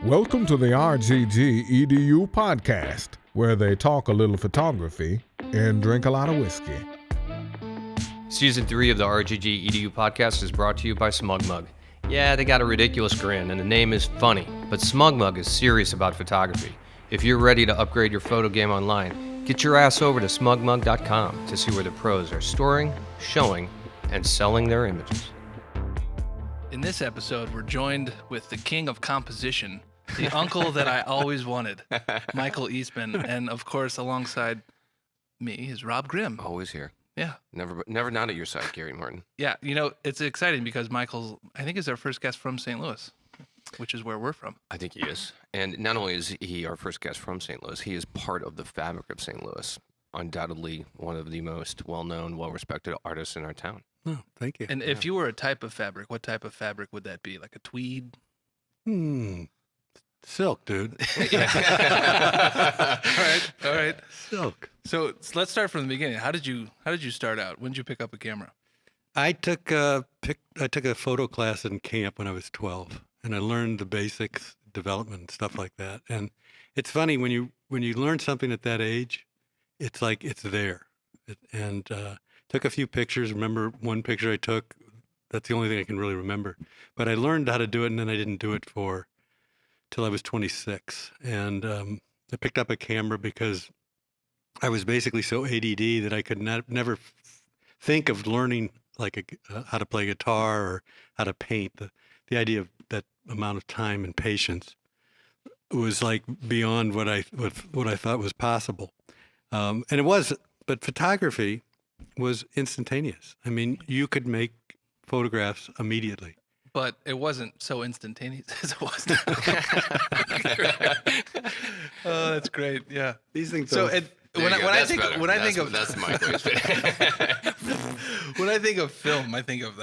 Welcome to the RGG EDU podcast, where they talk a little photography and drink a lot of whiskey. Season 3 of the RGG EDU podcast is brought to you by Smug Mug. Yeah, they got a ridiculous grin, and the name is funny, but Smug Mug is serious about photography. If you're ready to upgrade your photo game online, get your ass over to smugmug.com to see where the pros are storing, showing, and selling their images. In this episode, we're joined with the king of composition, the uncle that I always wanted, Michael Eastman, and of course, alongside me is Rob Grimm. Always here. Yeah. Never not at your side, Gary Martin. Yeah, you know, it's exciting because Michael's, I think, is our first guest from St. Louis, which is where we're from. I think he is. And not only is he our first guest from St. Louis, he is part of the fabric of St. Louis. Undoubtedly one of the most well-known, well-respected artists in our town. Oh, thank you. And if you were a type of fabric, what type of fabric would that be? Like a tweed? Silk, dude. All right. Silk. So let's start from the beginning. How did you start out? When did you pick up a camera? I took a photo class in camp when I was 12, and I learned the basics, development, and stuff like that. And it's funny when you learn something at that age, it's like it's there. Took a few pictures. Remember one picture I took? That's the only thing I can really remember. But I learned how to do it, and then I didn't do it till I was 26. And I picked up a camera because I was basically so ADD that I could never think of learning like how to play guitar or how to paint. The idea of that amount of time and patience was like beyond what I thought was possible. And it was, but photography was instantaneous. I mean, you could make photographs immediately. But it wasn't so instantaneous as it was now. Oh, that's great. Yeah. These things. So when I think of film, I think of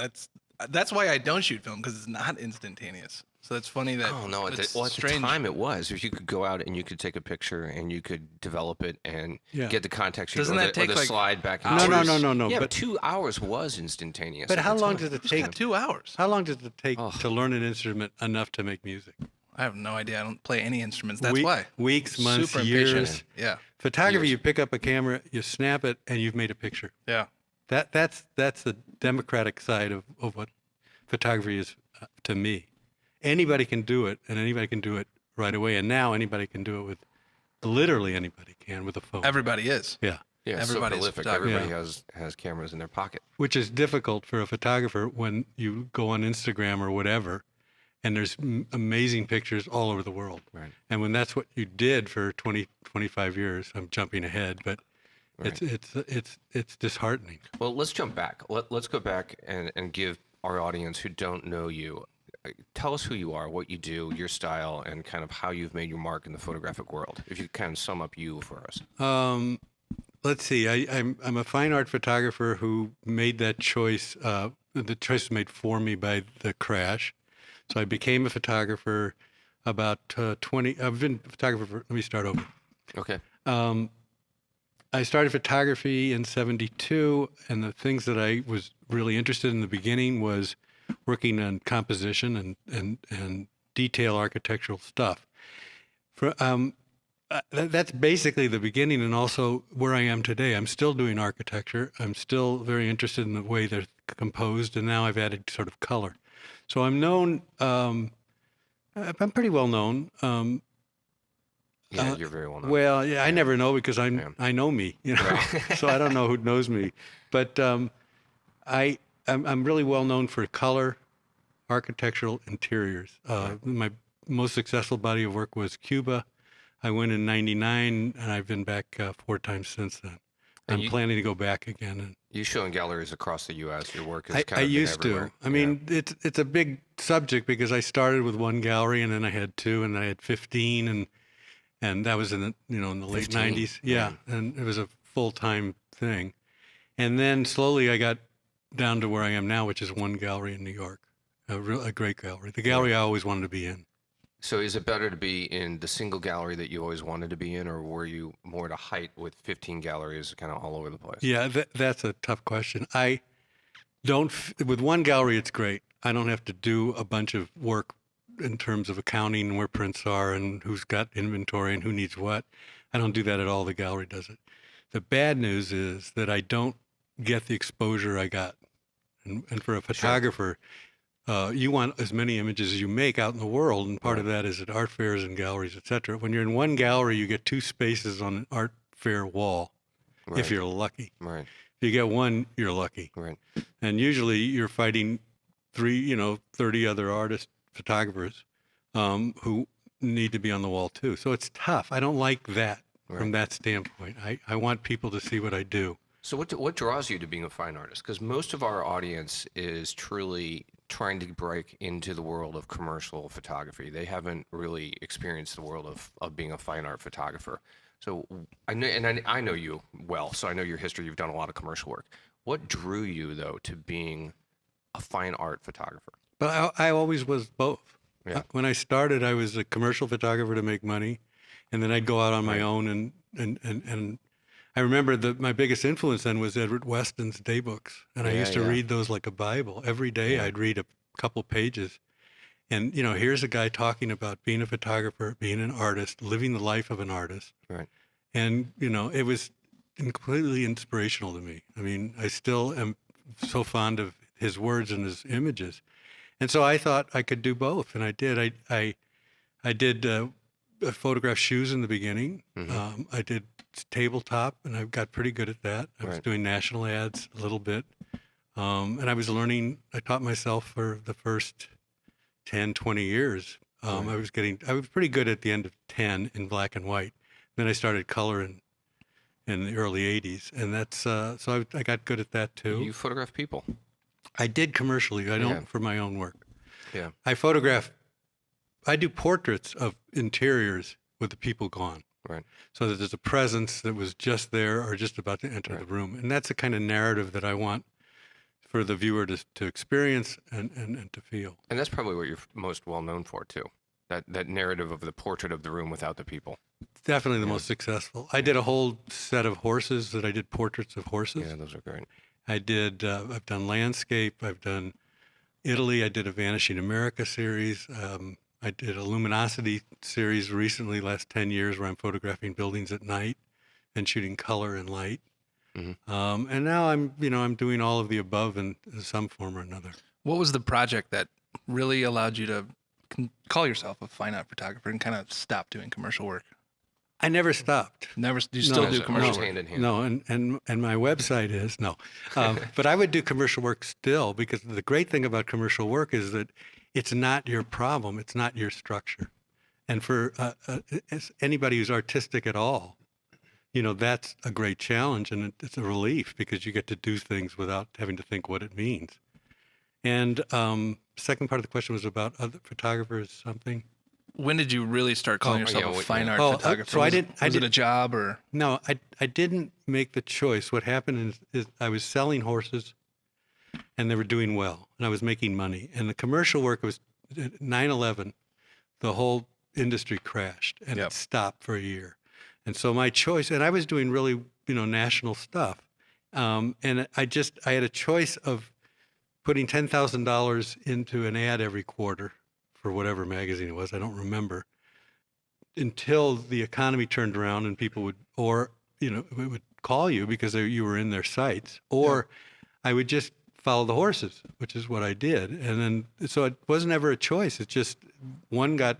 that's why I don't shoot film, because it's not instantaneous. So it's funny that at the time it was. If you could go out and you could take a picture and you could develop it and get the context, doesn't that take the like slide back? No. Yeah, but 2 hours was instantaneous. But how long does it take? 2 hours. How long does it take to learn an instrument enough to make music? I have no idea. I don't play any instruments. That's why. Weeks, months, Super years. impatient. Yeah. Photography, you pick up a camera, you snap it, and you've made a picture. Yeah. That's the democratic side of what photography is to me. Anybody can do it, and anybody can do it right away. And now anybody can do it with, literally anybody can with a phone. Everybody is. Yeah. Yeah, everybody's so prolific. Everybody has cameras in their pocket. Which is difficult for a photographer when you go on Instagram or whatever, and there's amazing pictures all over the world. Right. And when that's what you did for 20, 25 years, I'm jumping ahead, but it's disheartening. Well, let's jump back. Let's go back and give our audience who don't know you, tell us who you are, what you do, your style, and kind of how you've made your mark in the photographic world. If you kind of sum up you for us. Let's see. I'm a fine art photographer who made that choice. The choice was made for me by the crash. So I became a photographer about 20. I've been a photographer. Let me start over. Okay. I started photography in '72, and the things that I was really interested in the beginning was working on composition and detail architectural stuff. That's basically the beginning, and also where I am today. I'm still doing architecture. I'm still very interested in the way they're composed, and now I've added sort of color. So I'm known. I'm pretty well known. Yeah, you're very well known. Well, yeah, I never know because I know me, you know. Right. So I don't know who knows me, but I'm really well known for color, architectural interiors. My most successful body of work was Cuba. I went in '99, and I've been back 4 times since then. I'm planning to go back again. And you show in galleries across the U.S. Your work is I used to. I mean, it's a big subject because I started with one gallery, and then I had 2, and then I had 15, and that was in the in the late 90s. Yeah, and it was a full-time thing. And then slowly I got down to where I am now, which is one gallery in New York, a great gallery, the gallery I always wanted to be in. So is it better to be in the single gallery that you always wanted to be in, or were you more at a height with 15 galleries kind of all over the place? Yeah, that's a tough question. With one gallery, it's great. I don't have to do a bunch of work in terms of accounting and where prints are and who's got inventory and who needs what. I don't do that at all. The gallery does it. The bad news is that I don't get the exposure I got. And for a photographer, you want as many images as you make out in the world, and part of that is at art fairs and galleries, etc. When you're in one gallery, you get 2 spaces on an art fair wall, if you're lucky. Right. If you get one, you're lucky. Right. And usually you're fighting 30 other artist photographers who need to be on the wall too. So it's tough. I don't like that from that standpoint. I want people to see what I do. So what draws you to being a fine artist? Because most of our audience is truly trying to break into the world of commercial photography. They haven't really experienced the world of being a fine art photographer. So I know you well, so I know your history. You've done a lot of commercial work. What drew you, though, to being a fine art photographer? But I always was both. Yeah. When I started, I was a commercial photographer to make money, and then I'd go out on my own and I remember my biggest influence then was Edward Weston's daybooks, and I used to read those like a Bible. Every day I'd read a couple pages, and here's a guy talking about being a photographer, being an artist, living the life of an artist. Right. And it was completely inspirational to me. I mean, I still am so fond of his words and his images, and so I thought I could do both, and I did. I did photograph shoes in the beginning. Mm-hmm. I did tabletop, and I got pretty good at that. I was doing national ads a little bit, and I was learning. I taught myself for the first 10, 20 years. I was pretty good at the end of 10 in black and white. Then I started color in the early 80s, and that's so I got good at that too. You photograph people. I did commercially. I don't for my own work. Yeah. I do portraits of interiors with the people gone. Right. So that there's a presence that was just there or just about to enter the room. And that's the kind of narrative that I want for the viewer to experience and to feel. And that's probably what you're most well known for too. That narrative of the portrait of the room without the people. Definitely the most successful. I did a whole set of horses that I did portraits of horses. Yeah, those are great. I've done landscape. I've done Italy. I did a Vanishing America series. I did a luminosity series recently, last 10 years, where I'm photographing buildings at night and shooting color and light. Mm-hmm. And now I'm doing all of the above in some form or another. What was the project that really allowed you to call yourself a fine art photographer and kind of stop doing commercial work? I never stopped. You still do commercial work? Hand in hand. No, and my website is no. But I would do commercial work still, because the great thing about commercial work is that it's not your problem. It's not your structure. And for anybody who's artistic at all, that's a great challenge, and it's a relief because you get to do things without having to think what it means. And second part of the question was about other photographers, something. When did you really start calling yourself a fine art photographer? So was it a job or? No, I didn't make the choice. What happened is I was selling horses, and they were doing well, and I was making money. And the commercial work was 9/11. The whole industry crashed, and it stopped for a year. And so my choice, and I was doing really national stuff, and I had a choice of putting $10,000 into an ad every quarter for whatever magazine it was, I don't remember, until the economy turned around and people would, would call you because you were in their sites, or I would just follow the horses, which is what I did. And then, so it wasn't ever a choice. It's just one got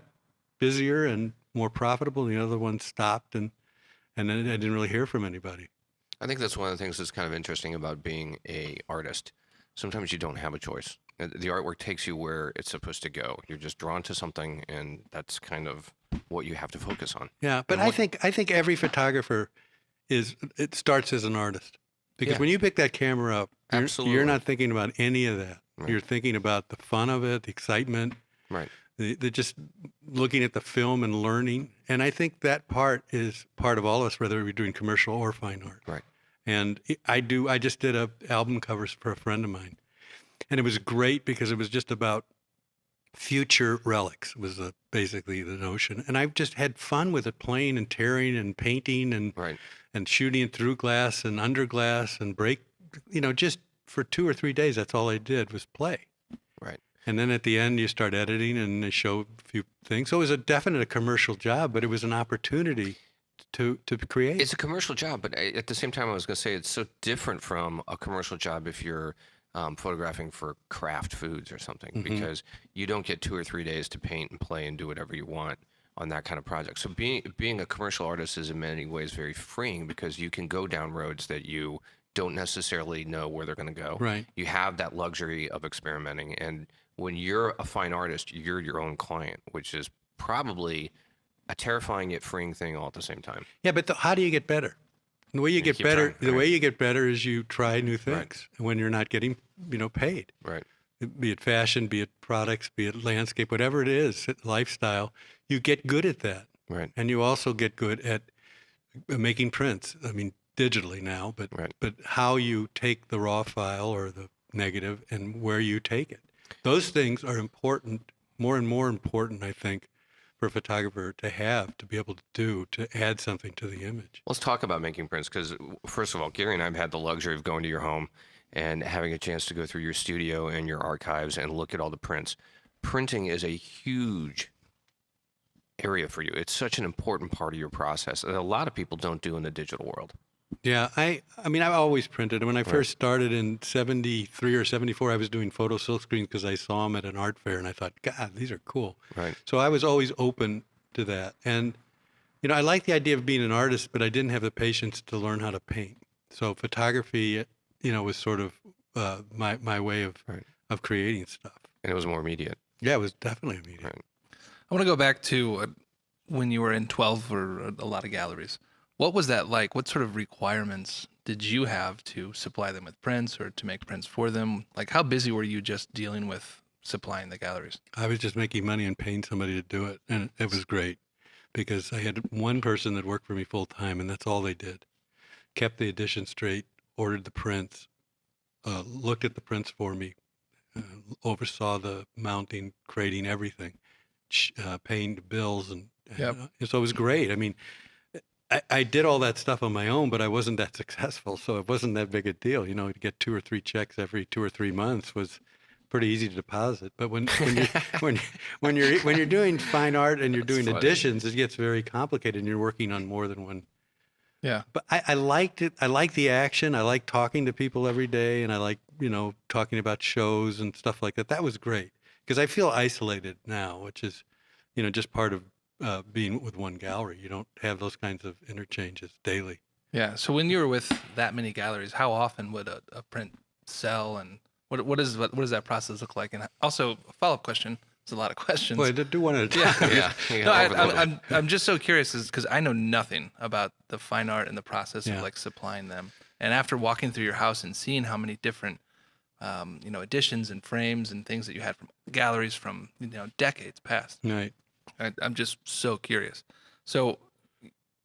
busier and more profitable, and the other one stopped, and then I didn't really hear from anybody. I think that's one of the things that's kind of interesting about being an artist. Sometimes you don't have a choice. The artwork takes you where it's supposed to go. You're just drawn to something, and that's kind of what you have to focus on. Yeah, but I think every photographer it starts as an artist, because when you pick that camera up, you're not thinking about any of that. Right. You're thinking about the fun of it, the excitement, right? The just looking at the film and learning. And I think that part is part of all of us, whether we're doing commercial or fine art. Right. And I just did album covers for a friend of mine. And it was great because it was just about future relics was basically the notion. And I just had fun with it, playing and tearing and painting and shooting through glass and under glass and just for 2 or 3 days, that's all I did was play. Right. And then at the end, you start editing and they show a few things. So it was a commercial job, but it was an opportunity to create. It's a commercial job, but at the same time, I was going to say it's so different from a commercial job if you're photographing for craft foods or something, because you don't get 2 or 3 days to paint and play and do whatever you want on that kind of project. So being a commercial artist is in many ways very freeing, because you can go down roads that you don't necessarily know where they're going to go. Right. You have that luxury of experimenting, and when you're a fine artist, you're your own client, which is probably a terrifying yet freeing thing all at the same time. Yeah, but how do you get better? The way you get keep better, trying, the way right. you get better is you try new things Right. when you're not getting, paid. Right. Be it fashion, be it products, be it landscape, whatever it is, lifestyle, you get good at that. Right. And you also get good at making prints. I mean, digitally now, but Right. but how you take the raw file or the negative and where you take it. Those things are important, more and more important, I think, for a photographer to be able to do, to add something to the image. Let's talk about making prints, because first of all, Gary and I have had the luxury of going to your home and having a chance to go through your studio and your archives and look at all the prints. Printing is a huge area for you. It's such an important part of your process that a lot of people don't do in the digital world. Yeah, I mean, I've always printed. When I first started in 73 or 74, I was doing photo silk screens because I saw them at an art fair, and I thought, God, these are cool. Right. So I was always open to that. And, I like the idea of being an artist, but I didn't have the patience to learn how to paint. So photography, was sort of my way of creating stuff. And it was more immediate. Yeah, it was definitely immediate. Right. I want to go back to when you were in 12 or a lot of galleries. What was that like? What sort of requirements did you have to supply them with prints or to make prints for them? Like, how busy were you just dealing with supplying the galleries? I was just making money and paying somebody to do it. And it was great because I had one person that worked for me full time, and that's all they did. Kept the edition straight, ordered the prints, looked at the prints for me, oversaw the mounting, crating, everything, paying the bills. And so it was great. I mean, I did all that stuff on my own, but I wasn't that successful, so it wasn't that big a deal. To get 2 or 3 checks every 2 or 3 months was pretty easy to deposit. But when you're doing fine art and you're doing editions, it gets very complicated, and you're working on more than one. Yeah. But I liked it. I liked the action. I liked talking to people every day, and I like talking about shows and stuff like that. That was great because I feel isolated now, which is just part of being with one gallery. You don't have those kinds of interchanges daily. Yeah. So when you were with that many galleries, how often would a print sell, and what does that process look like? And also, a follow-up question. There's a lot of questions. Well, I do one at a time. Yeah. No, I'm just so curious because I know nothing about the fine art and the process of like supplying them. And after walking through your house and seeing how many different editions and frames and things that you had from galleries from decades past. Right. I'm just so curious. So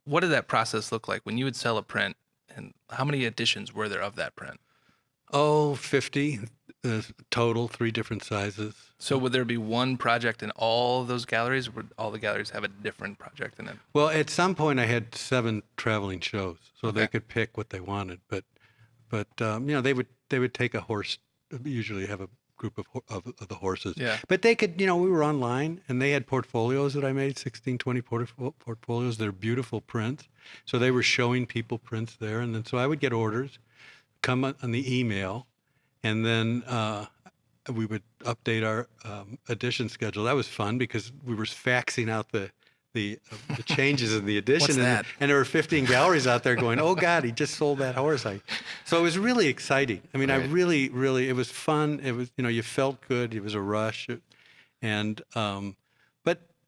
what did that process look like when you would sell a print, and how many editions were there of that print? Oh, 50 total, 3 different sizes. So would there be one project in all of those galleries, or would all the galleries have a different project in it? Well, at some point I had 7 traveling shows, so they could pick what they wanted. But they would take a horse, usually have a group of the horses. Yeah. But they could, we were online, and they had portfolios that I made, 16, 20 portfolios. They're beautiful prints. So they were showing people prints there. And then so I would get orders, come on the email, and then we would update our edition schedule. That was fun because we were faxing out the changes in the edition. What's that? And there were 15 galleries out there going, oh, God, he just sold that horse. So it was really exciting. I mean, I really, really, it was fun. It was, you felt good. It was a rush. But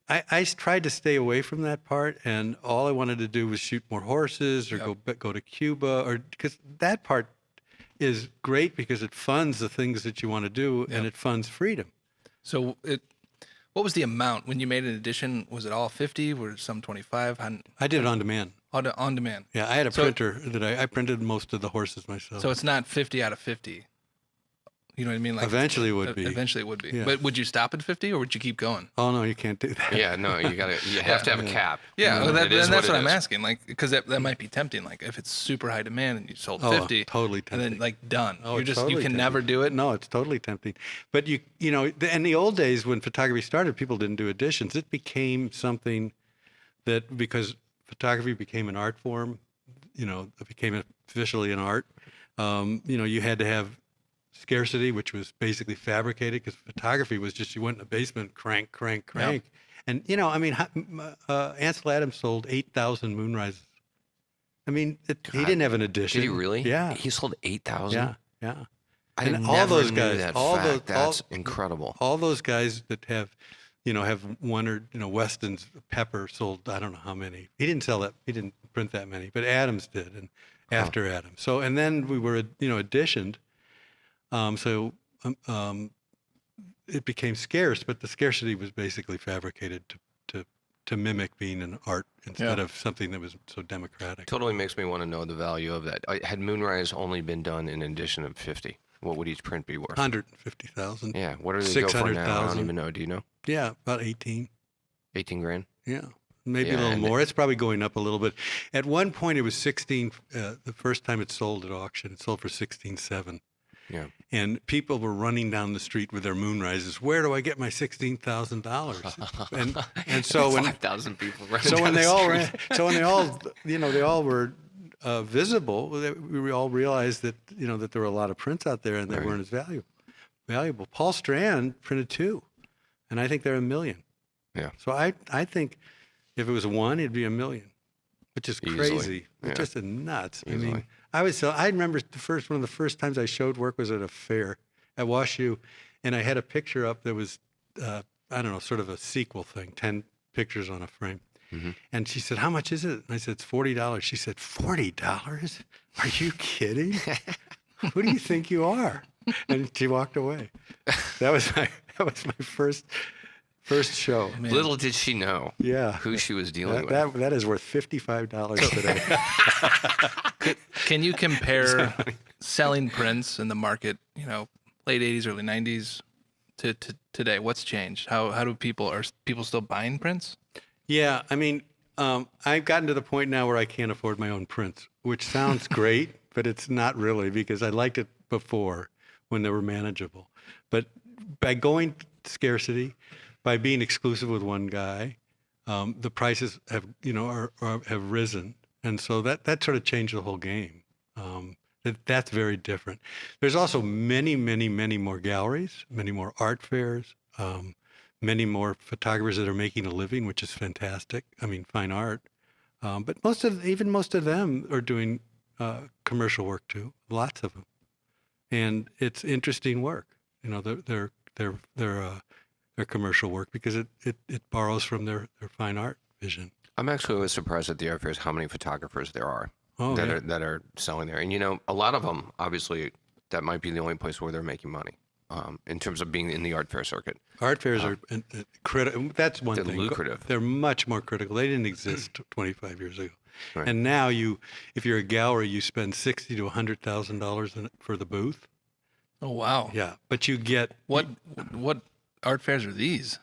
I tried to stay away from that part. And all I wanted to do was shoot more horses or go to Cuba, because that part is great because it funds the things that you want to do and it funds freedom. So what was the amount when you made an edition? Was it all 50? Were some 25? I did it on demand. On demand. Yeah, I had a printer that I printed most of the horses myself. So it's not 50 out of 50. You know what I mean? Like Eventually it would be. Eventually it would be. Yeah. But would you stop at 50 or would you keep going? Oh no, you can't do that. Yeah, no, you have to have a cap. Yeah, well, It is and that's what it I'm is. asking. Like, because that might be tempting. Like, if it's super high demand and you sold Oh, 50, totally and tempting. then like done. Oh, you it's just totally you can tempting. never do it. No, it's totally tempting. But you know, in the old days when photography started, people didn't do editions. It became something that, because photography became an art form, you know, it became officially an art. You know, you had to have scarcity, which was basically fabricated, because photography was just, you went in the basement, crank. Yep. And, you know, I mean, Ansel Adams sold 8,000 moonrises. I mean, he didn't have an edition. Did he really? Yeah. He sold 8,000? Yeah. I And never all those knew guys, that all fact. those- That's incredible. All those guys that have, you know, have one or, you know, Weston's Pepper sold, I don't know how many. He didn't sell that. He didn't print that many, but Adams did, and after Adams. So, and then we were, you know, editioned. It became scarce, but the scarcity was basically fabricated to mimic being an art instead of something that was so democratic. Totally makes me want to know the value of that. Had Moonrise only been done in an edition of 50, what would each print be worth? 150,000. Yeah, what do they go for now? I don't 600,000. even know. Do you know? Yeah, about 18. 18 grand? Yeah, maybe Yeah, a little and more. It's probably going up a little bit. At one point, it was 16. The first time it sold at auction, it sold for 16.7. Yeah. And people were running down the street with their moonrises. Where do I get my $16,000? And so when 5,000 people ran so down when the they all street. ran, so when they all, you know, they all were visible, we all realized that, you know, that there were a lot of prints out there and they weren't as valuable. Paul Strand printed 2, and I think they're 1 million. Yeah. So I think if it was 1, it'd be 1 million, which is Easily. crazy. Yeah. It's just nuts. I Easily. mean, I remember one of the first times I showed work was at a fair at WashU, and I had a picture up that was, I don't know, sort of a sequel thing, 10 pictures on a frame. Mm-hmm. And she said, "How much is it?" And I said, "It's $40." She said, "$40? Are you kidding? Who do you think you are?" And she walked away. That was my first show. Man. Little did she know Yeah. who she was dealing with. That is worth $55 today. Can you compare selling prints in the market, you know, late 80s, early 90s to today? What's changed? How do people still buying prints? Yeah, I mean, I've gotten to the point now where I can't afford my own prints, which sounds great, but it's not really, because I liked it before when they were manageable. But by going scarcity, by being exclusive with one guy, the prices have, you know, have risen, and so that sort of changed the whole game. That's very different. There's also many more galleries, many more art fairs, many more photographers that are making a living, which is fantastic. I mean, fine art, but most of them are doing commercial work too. Lots of them, and it's interesting work. You know, their commercial work, because it borrows from their fine art vision. I'm actually always surprised at the art fairs how many photographers there are that are selling there. And, you know, a lot of them, obviously, that might be the only place where they're making money in terms of being in the art fair circuit. Art fairs are critical. That's one They're thing. lucrative. They're much more critical. They didn't exist 25 years ago. Right. And now if you're a gallery, you spend $60,000 to $100,000 for the booth. Oh wow! Yeah, but you get What art fairs are these?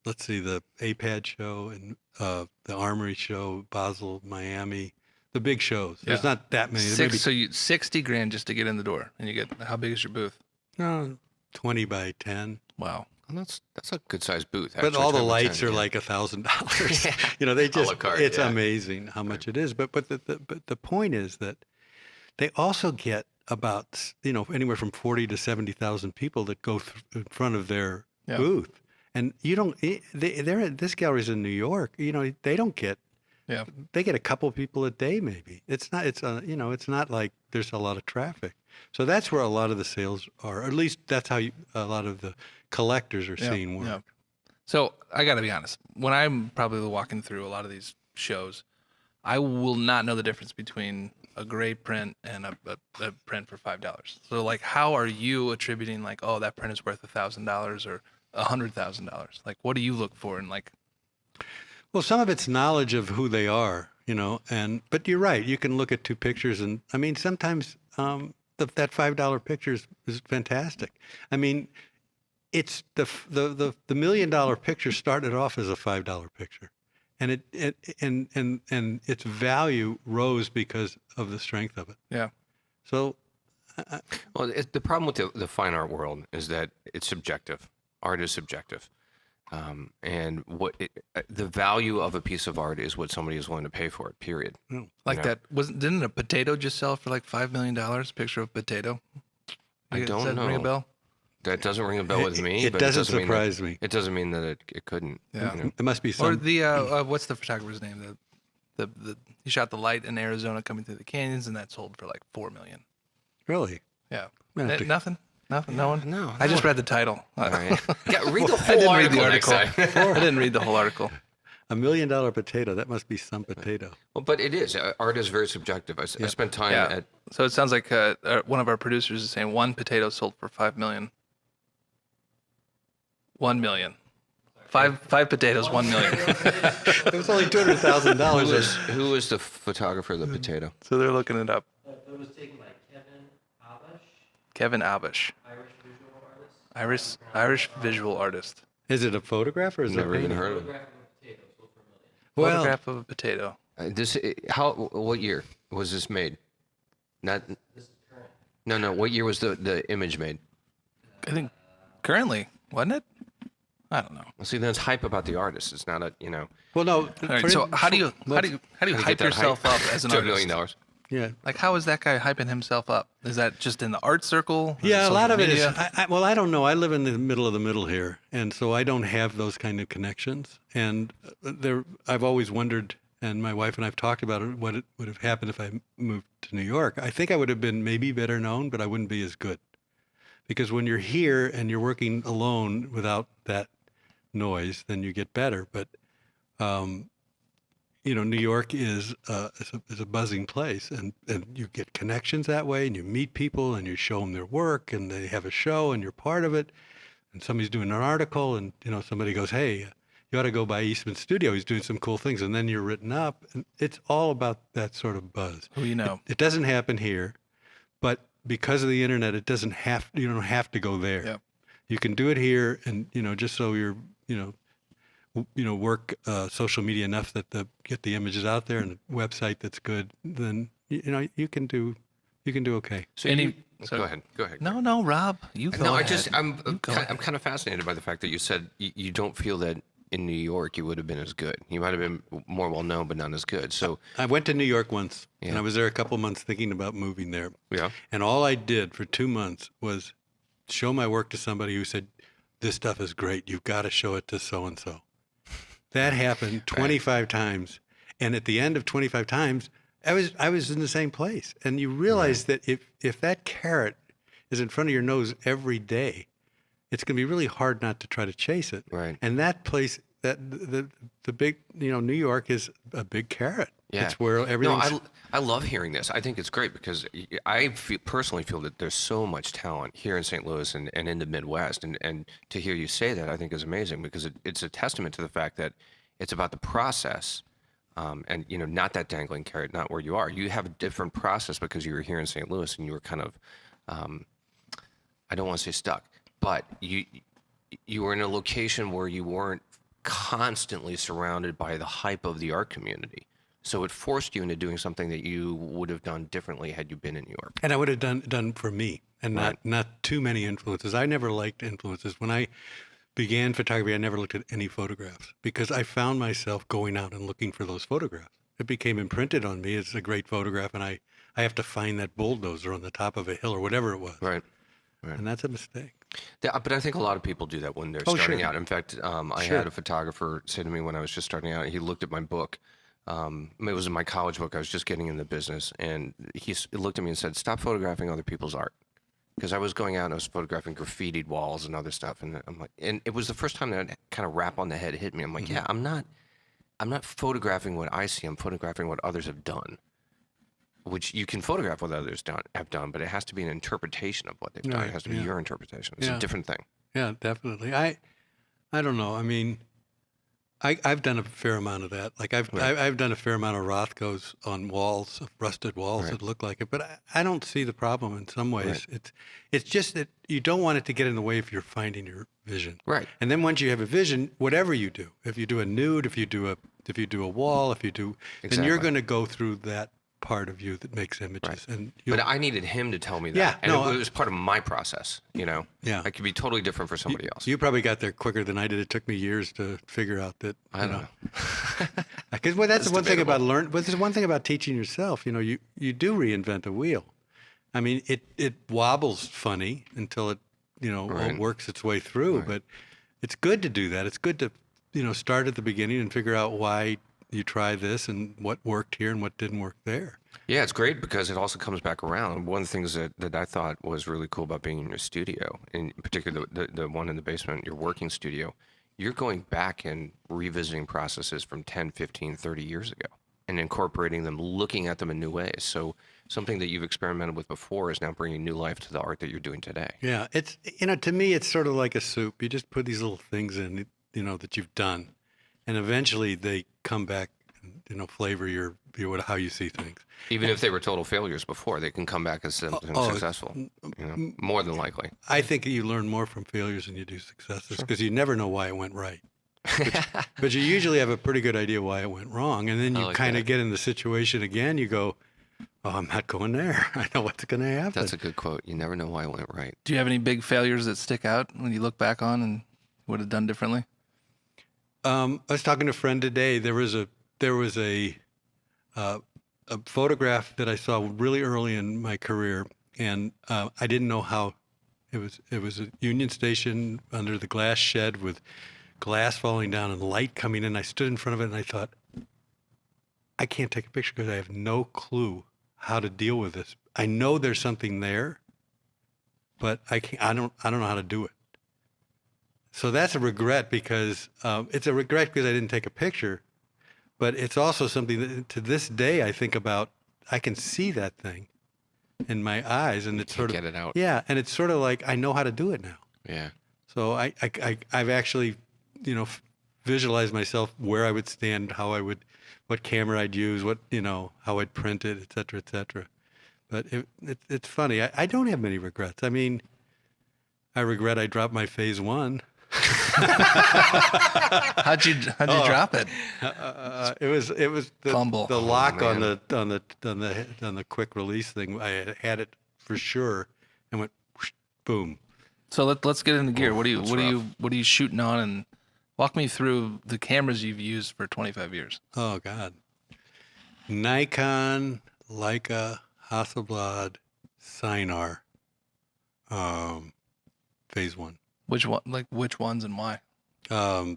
let's see, the APAD show and the Armory show, Basel, Miami, the big shows. There's Yeah. not that many. There may be, So you $60,000 just to get in the door, and you get, how big is your booth? 20 by 10. Wow. Well, that's a good sized booth. But actually, all the 10 by lights 10, are yeah. like $1,000. You know, they A la just, carte, it's yeah. amazing how much it is. But the point is that they also get about, you know, anywhere from 40 to 70,000 people that go in front of their booth. And you don't, this gallery's in New York, you know, they don't get, they get a couple people a day maybe. It's not, you know, it's not like there's a lot of traffic. So that's where a lot of the sales are, or at least that's how a lot of the collectors are seeing work. Yeah. So I got to be honest, when I'm probably walking through a lot of these shows, I will not know the difference between a great print and a print for $5. So like, how are you attributing like, oh, that print is worth $1,000 or $100,000? Like, what do you look for? And like, well, some of it's knowledge of who they are, you know, but you're right. You can look at two pictures and I mean, sometimes that $5 picture is fantastic. I mean, it's the $1 million picture started off as a $5 picture, and and its value rose because of the strength of it. Yeah. So, Well, the problem with the fine art world is that it's subjective. Art is subjective. And the value of a piece of art is what somebody is willing to pay for it, period. Like that didn't a potato just sell for like $5 million? Picture of potato. I Does don't that know. ring a bell? That doesn't ring a bell with me. It but doesn't doesn't surprise mean me. It doesn't mean that it couldn't. Yeah. You know? It must be Or some. the what's the photographer's name? He shot the light in Arizona coming through the canyons, and that sold for like $4 million. Really? Yeah. I'm gonna have to- Nothing. No one. No, I just read the title. All right. Yeah, read the I whole didn't read the article next article. time. I didn't read the whole article. $1 million potato. That must be some potato. Well, but it is. Art is very subjective. I spent time Yeah. at. So it sounds like one of our producers is saying one potato sold for $5 million. 1 million. Five potatoes, 1 million. It was only $200,000. Who is the photographer of the potato? So they're looking it up. It was taken by Kevin Abish, Kevin Abish, Irish visual artist. Is it a photograph or is it? Never even heard of it. photograph of a potato, sold for $1 million. Well, Photograph of a potato. What year was this made? Not. This is current. No. What year was the image made? I think currently, wasn't it? I don't know. Well, see, that's hype about the artist. It's not well, no. All right, so how do you hype yourself up as an $2 artist? million. Yeah. Like, how is that guy hyping himself up? Is that just in the art circle? Is Yeah, it a lot of social it is. media? Well, I don't know. I live in the middle here, and so I don't have those kind of connections. And I've always wondered, and my wife and I've talked about it, what it would have happened if I moved to New York. I think I would have been maybe better known, but I wouldn't be as good. Because when you're here and you're working alone without that noise, then you get better. But New York is a buzzing place, and you get connections that way, and you meet people, and you show them their work, and they have a show, and you're part of it. And somebody's doing an article, and somebody goes, "Hey, you ought to go by Eastman's studio. He's doing some cool things," and then you're written up, and it's all about that sort of buzz. Who you know? It doesn't happen here, but because of the internet, you don't have to go there. Yep. You can do it here, and just so you're work social media enough that get the images out there and a website that's good, then you can do okay. So go ahead. No, Rob, you go. No, ahead. I'm You go ahead. kind of fascinated by the fact that you said you don't feel that in New York you would have been as good. You might have been more well known, but not as good. So I went to New York once, Yeah. and I was there a couple months thinking about moving there. yeah, And all I did for 2 months was show my work to somebody who said, "This stuff is great. You've got to show it to so and so." That happened 25 times, and at the end of 25 times, I was in the same place. And you realize that if that carrot is in front of your nose every day, it's going to be really hard not to try to chase it. Right. And that place, that the big, New York is a big carrot. yeah. It's where everything's. No, I love hearing this. I think it's great because I personally feel that there's so much talent here in St. Louis and in the Midwest, and to hear you say that, I think is amazing because it's a testament to the fact that it's about the process. And not that dangling carrot, not where you are. You have a different process because you were here in St. Louis and you were kind of, I don't want to say stuck, but you were in a location where you weren't constantly surrounded by the hype of the art community. So it forced you into doing something that you would have done differently had you been in New York. And I would have done for me, and not too many influences. I never liked influences. When I began photography, I never looked at any photographs because I found myself going out and looking for those photographs. It became imprinted on me as a great photograph, and I have to find that bulldozer on the top of a hill or whatever it was. Right. And that's a mistake. Yeah, but I think a lot of people do that when they're Oh, starting sure. out. In fact, I Sure. had a photographer say to me when I was just starting out, he looked at my book. It was in my college book. I was just getting in the business. And he looked at me and said, "Stop photographing other people's art." Because I was going out and I was photographing graffitied walls and other stuff. And I'm like, and it was the first time that kind of rap on the head hit me. I'm like, yeah, I'm not photographing what I see. I'm photographing what others have done. Which you can photograph what others have done, but it has to be an interpretation of what they've done. Right, It has to be yeah. your interpretation. It's Yeah. a different thing. Yeah, definitely. I don't know. I mean, I've done a fair amount of that. Like I've done a fair amount of Rothkos on walls, rusted walls that look like it, but I don't see the problem in some ways. It's just that you don't want it to get in the way if you're finding your vision. Right. And then once you have a vision, whatever you do, if you do a nude, if you do a wall, then you're Exactly. going to go through that part of you that makes images. And But I needed him to tell me that. Yeah, and no, it was part of my process, you know? Yeah. It could be totally different for somebody else. You probably got there quicker than I did. It took me years to figure out that. I don't know. Because that's the one thing about debatable. But there's one thing about teaching yourself. You know, you do reinvent a wheel. I mean, it wobbles funny until it, all works its way through. But it's good to do that. It's good to, start at the beginning and figure out why you try this and what worked here and what didn't work there. Yeah, it's great because it also comes back around. One of the things that I thought was really cool about being in your studio, in particular the one in the basement, your working studio, you're going back and revisiting processes from 10, 15, 30 years ago and incorporating them, looking at them in new ways. So something that you've experimented with before is now bringing new life to the art that you're doing today. Yeah, it's, to me, it's sort of like a soup. You just put these little things in, that you've done, and eventually they come back and, flavor your how you see things. Even if they were total failures before, they can come back as successful, more than likely. I think you learn more from failures than you do successes because you never know why it went right. But you usually have a pretty good idea why it went wrong. And then you kind of get in the situation again. You go, oh, I'm not going there. I know what's going to happen. That's a good quote. You never know why it went right. Do you have any big failures that stick out when you look back on and would have done differently? I was talking to a friend today. There was a photograph that I saw really early in my career, and I didn't know how it was a Union Station under the glass shed with glass falling down and light coming in. I stood in front of it and I thought, I can't take a picture because I have no clue how to deal with this. I know there's something there, but I don't know how to do it. So that's a regret because it's a regret because I didn't take a picture, but it's also something that to this day I think about. I can see that thing in my eyes, and it's sort of get it out. Yeah, and it's sort of like I know how to do it now. Yeah. So I've actually, visualized myself where I would stand, what camera I'd use, how I'd print it, et cetera, et cetera. But it's funny. I don't have many regrets. I mean, I regret I dropped my phase one. How'd you drop it? It was the Fumble. the lock on man. the quick release thing. I had it for sure, and went whoosh, boom. So let's get into gear. What are that's you shooting on, and walk me through the cameras you've used for 25 years. Oh God, Nikon, Leica, Hasselblad, Sinar, phase one. Which ones and why? Oh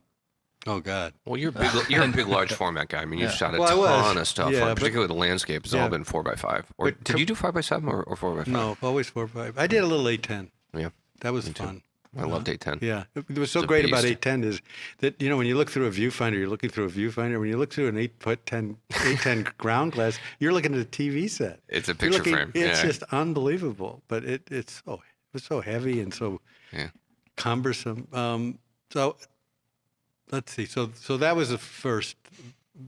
God. Well, you're a big, large format guy. I mean, you've shot a Well, I was. ton of stuff. Yeah, but- Particularly the landscape has all Yeah. been 4x5. Or But did you do 5x7 or 4x5? No, always 4.5. I did a little 810. Yeah, That was me too. fun. I loved 810. Yeah. It was so It's a great about beast. 810 is that, when you look through a viewfinder, you're looking through a viewfinder. When you look through an 810 ground glass, you're looking at a TV set. It's a You're picture looking- frame. It's Yeah. just unbelievable. But it was so heavy and so Yeah. cumbersome. So let's see. So that was the first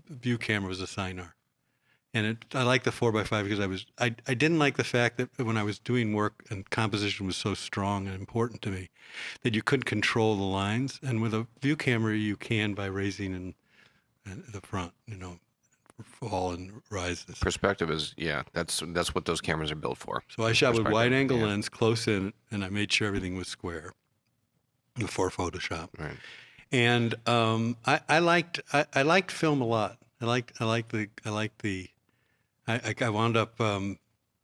view camera was a Sinar. And I like the 4x5 because I didn't like the fact that when I was doing work and composition was so strong and important to me that you couldn't control the lines. And with a view camera, you can by raising and the front, fall and rise this. Perspective is, that's what those cameras are built for. So I shot with Perspective, wide angle yeah. lens, close in, and I made sure everything was square before Photoshop. Right. And I liked film a lot. I wound up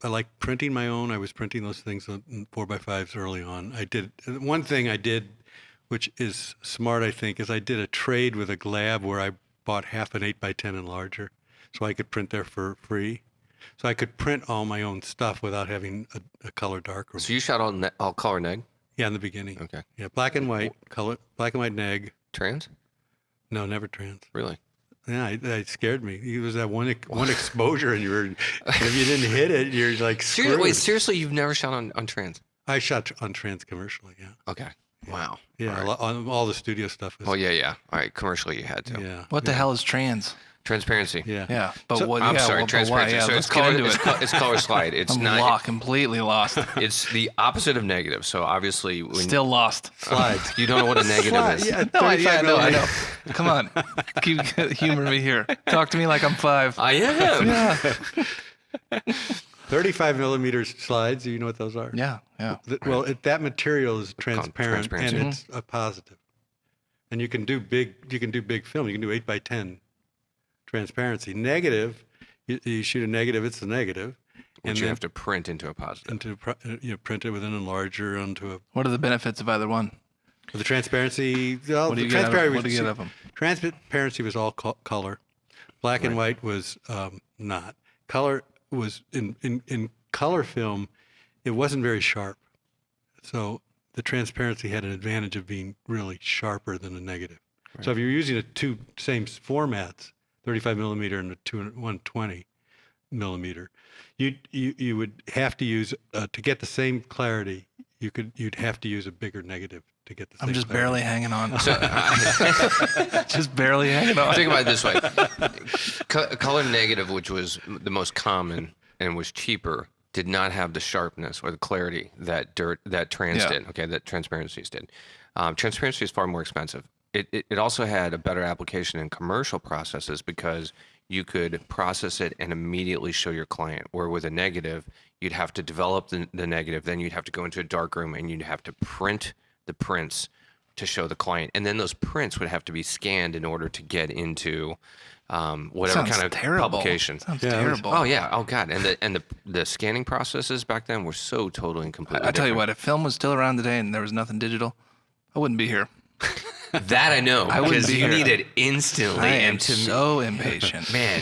I liked printing my own. I was printing those things in 4x5s early on. One thing I did, which is smart, I think, is I did a trade with a Glab where I bought half an 8x10 and larger, so I could print there for free. So I could print all my own stuff without having a color darkroom. So you shot all color neg? Yeah, in the beginning. Okay. Yeah, black and white, black and white neg. Trans? No, never trans. Really? Yeah, it scared me. It was that one exposure, and if you didn't hit it, you're like screwed. Seriously, you've never shot on trans? I shot on trans commercially. Yeah. Okay. Wow. Yeah, All right. on all the studio stuff. Oh yeah. All right. Commercially, you had to. Yeah. What the hell is trans? Transparency. Yeah. Yeah, but So- what? I'm yeah, sorry. well, but why? Transparency. Yeah, So let's it's get color. into it. It's color slide. It's I'm not. completely lost. It's the opposite of negative. So obviously, when Still lost. Slides. you don't know what a negative Slide, is. yeah, No, I 35 know. millimeter. Come on, keep humor me here. Talk to me like I'm 5. I am. Yeah, 35 millimeter slides. Do you know what those are? yeah. Well, that material is transparent, and transparency. it's a positive. And you can do big film. You can do 8x10 transparency. Negative, you shoot a negative, it's a negative. Which you have to print into a positive. and to print it with an enlarger onto a. What are the benefits of either one? The transparency. Well, What do the you get? transparency What do you get of them? Transparency was all color. Black and white was not. Color was in color film. It wasn't very sharp, so the transparency had an advantage of being really sharper than the negative. Right. So if you're using the two same formats, 35 millimeter and the 120 millimeter, you would have to use to get the same clarity. You'd have to use a bigger negative to get the same. I'm just clarity. barely hanging on. So, Just barely hanging on. think about it this way: color negative, which was the most common and was cheaper, did not have the sharpness or the clarity that trans Yeah. did. Okay, that transparencies did. Transparency is far more expensive. It also had a better application in commercial processes because you could process it and immediately show your client. Where with a negative, you'd have to develop the negative, then you'd have to go into a dark room and you'd have to print the prints to show the client, and then those prints would have to be scanned in order to get into whatever Sounds kind of terrible. publication. Sounds Yeah, it was- terrible. Oh yeah, oh god, and the scanning processes back then were so totally and completely. I tell you different. what, if film was still around today and there was nothing digital, I wouldn't be here. That I know I wouldn't because be you here. need it instantly. I am and to so impatient. man,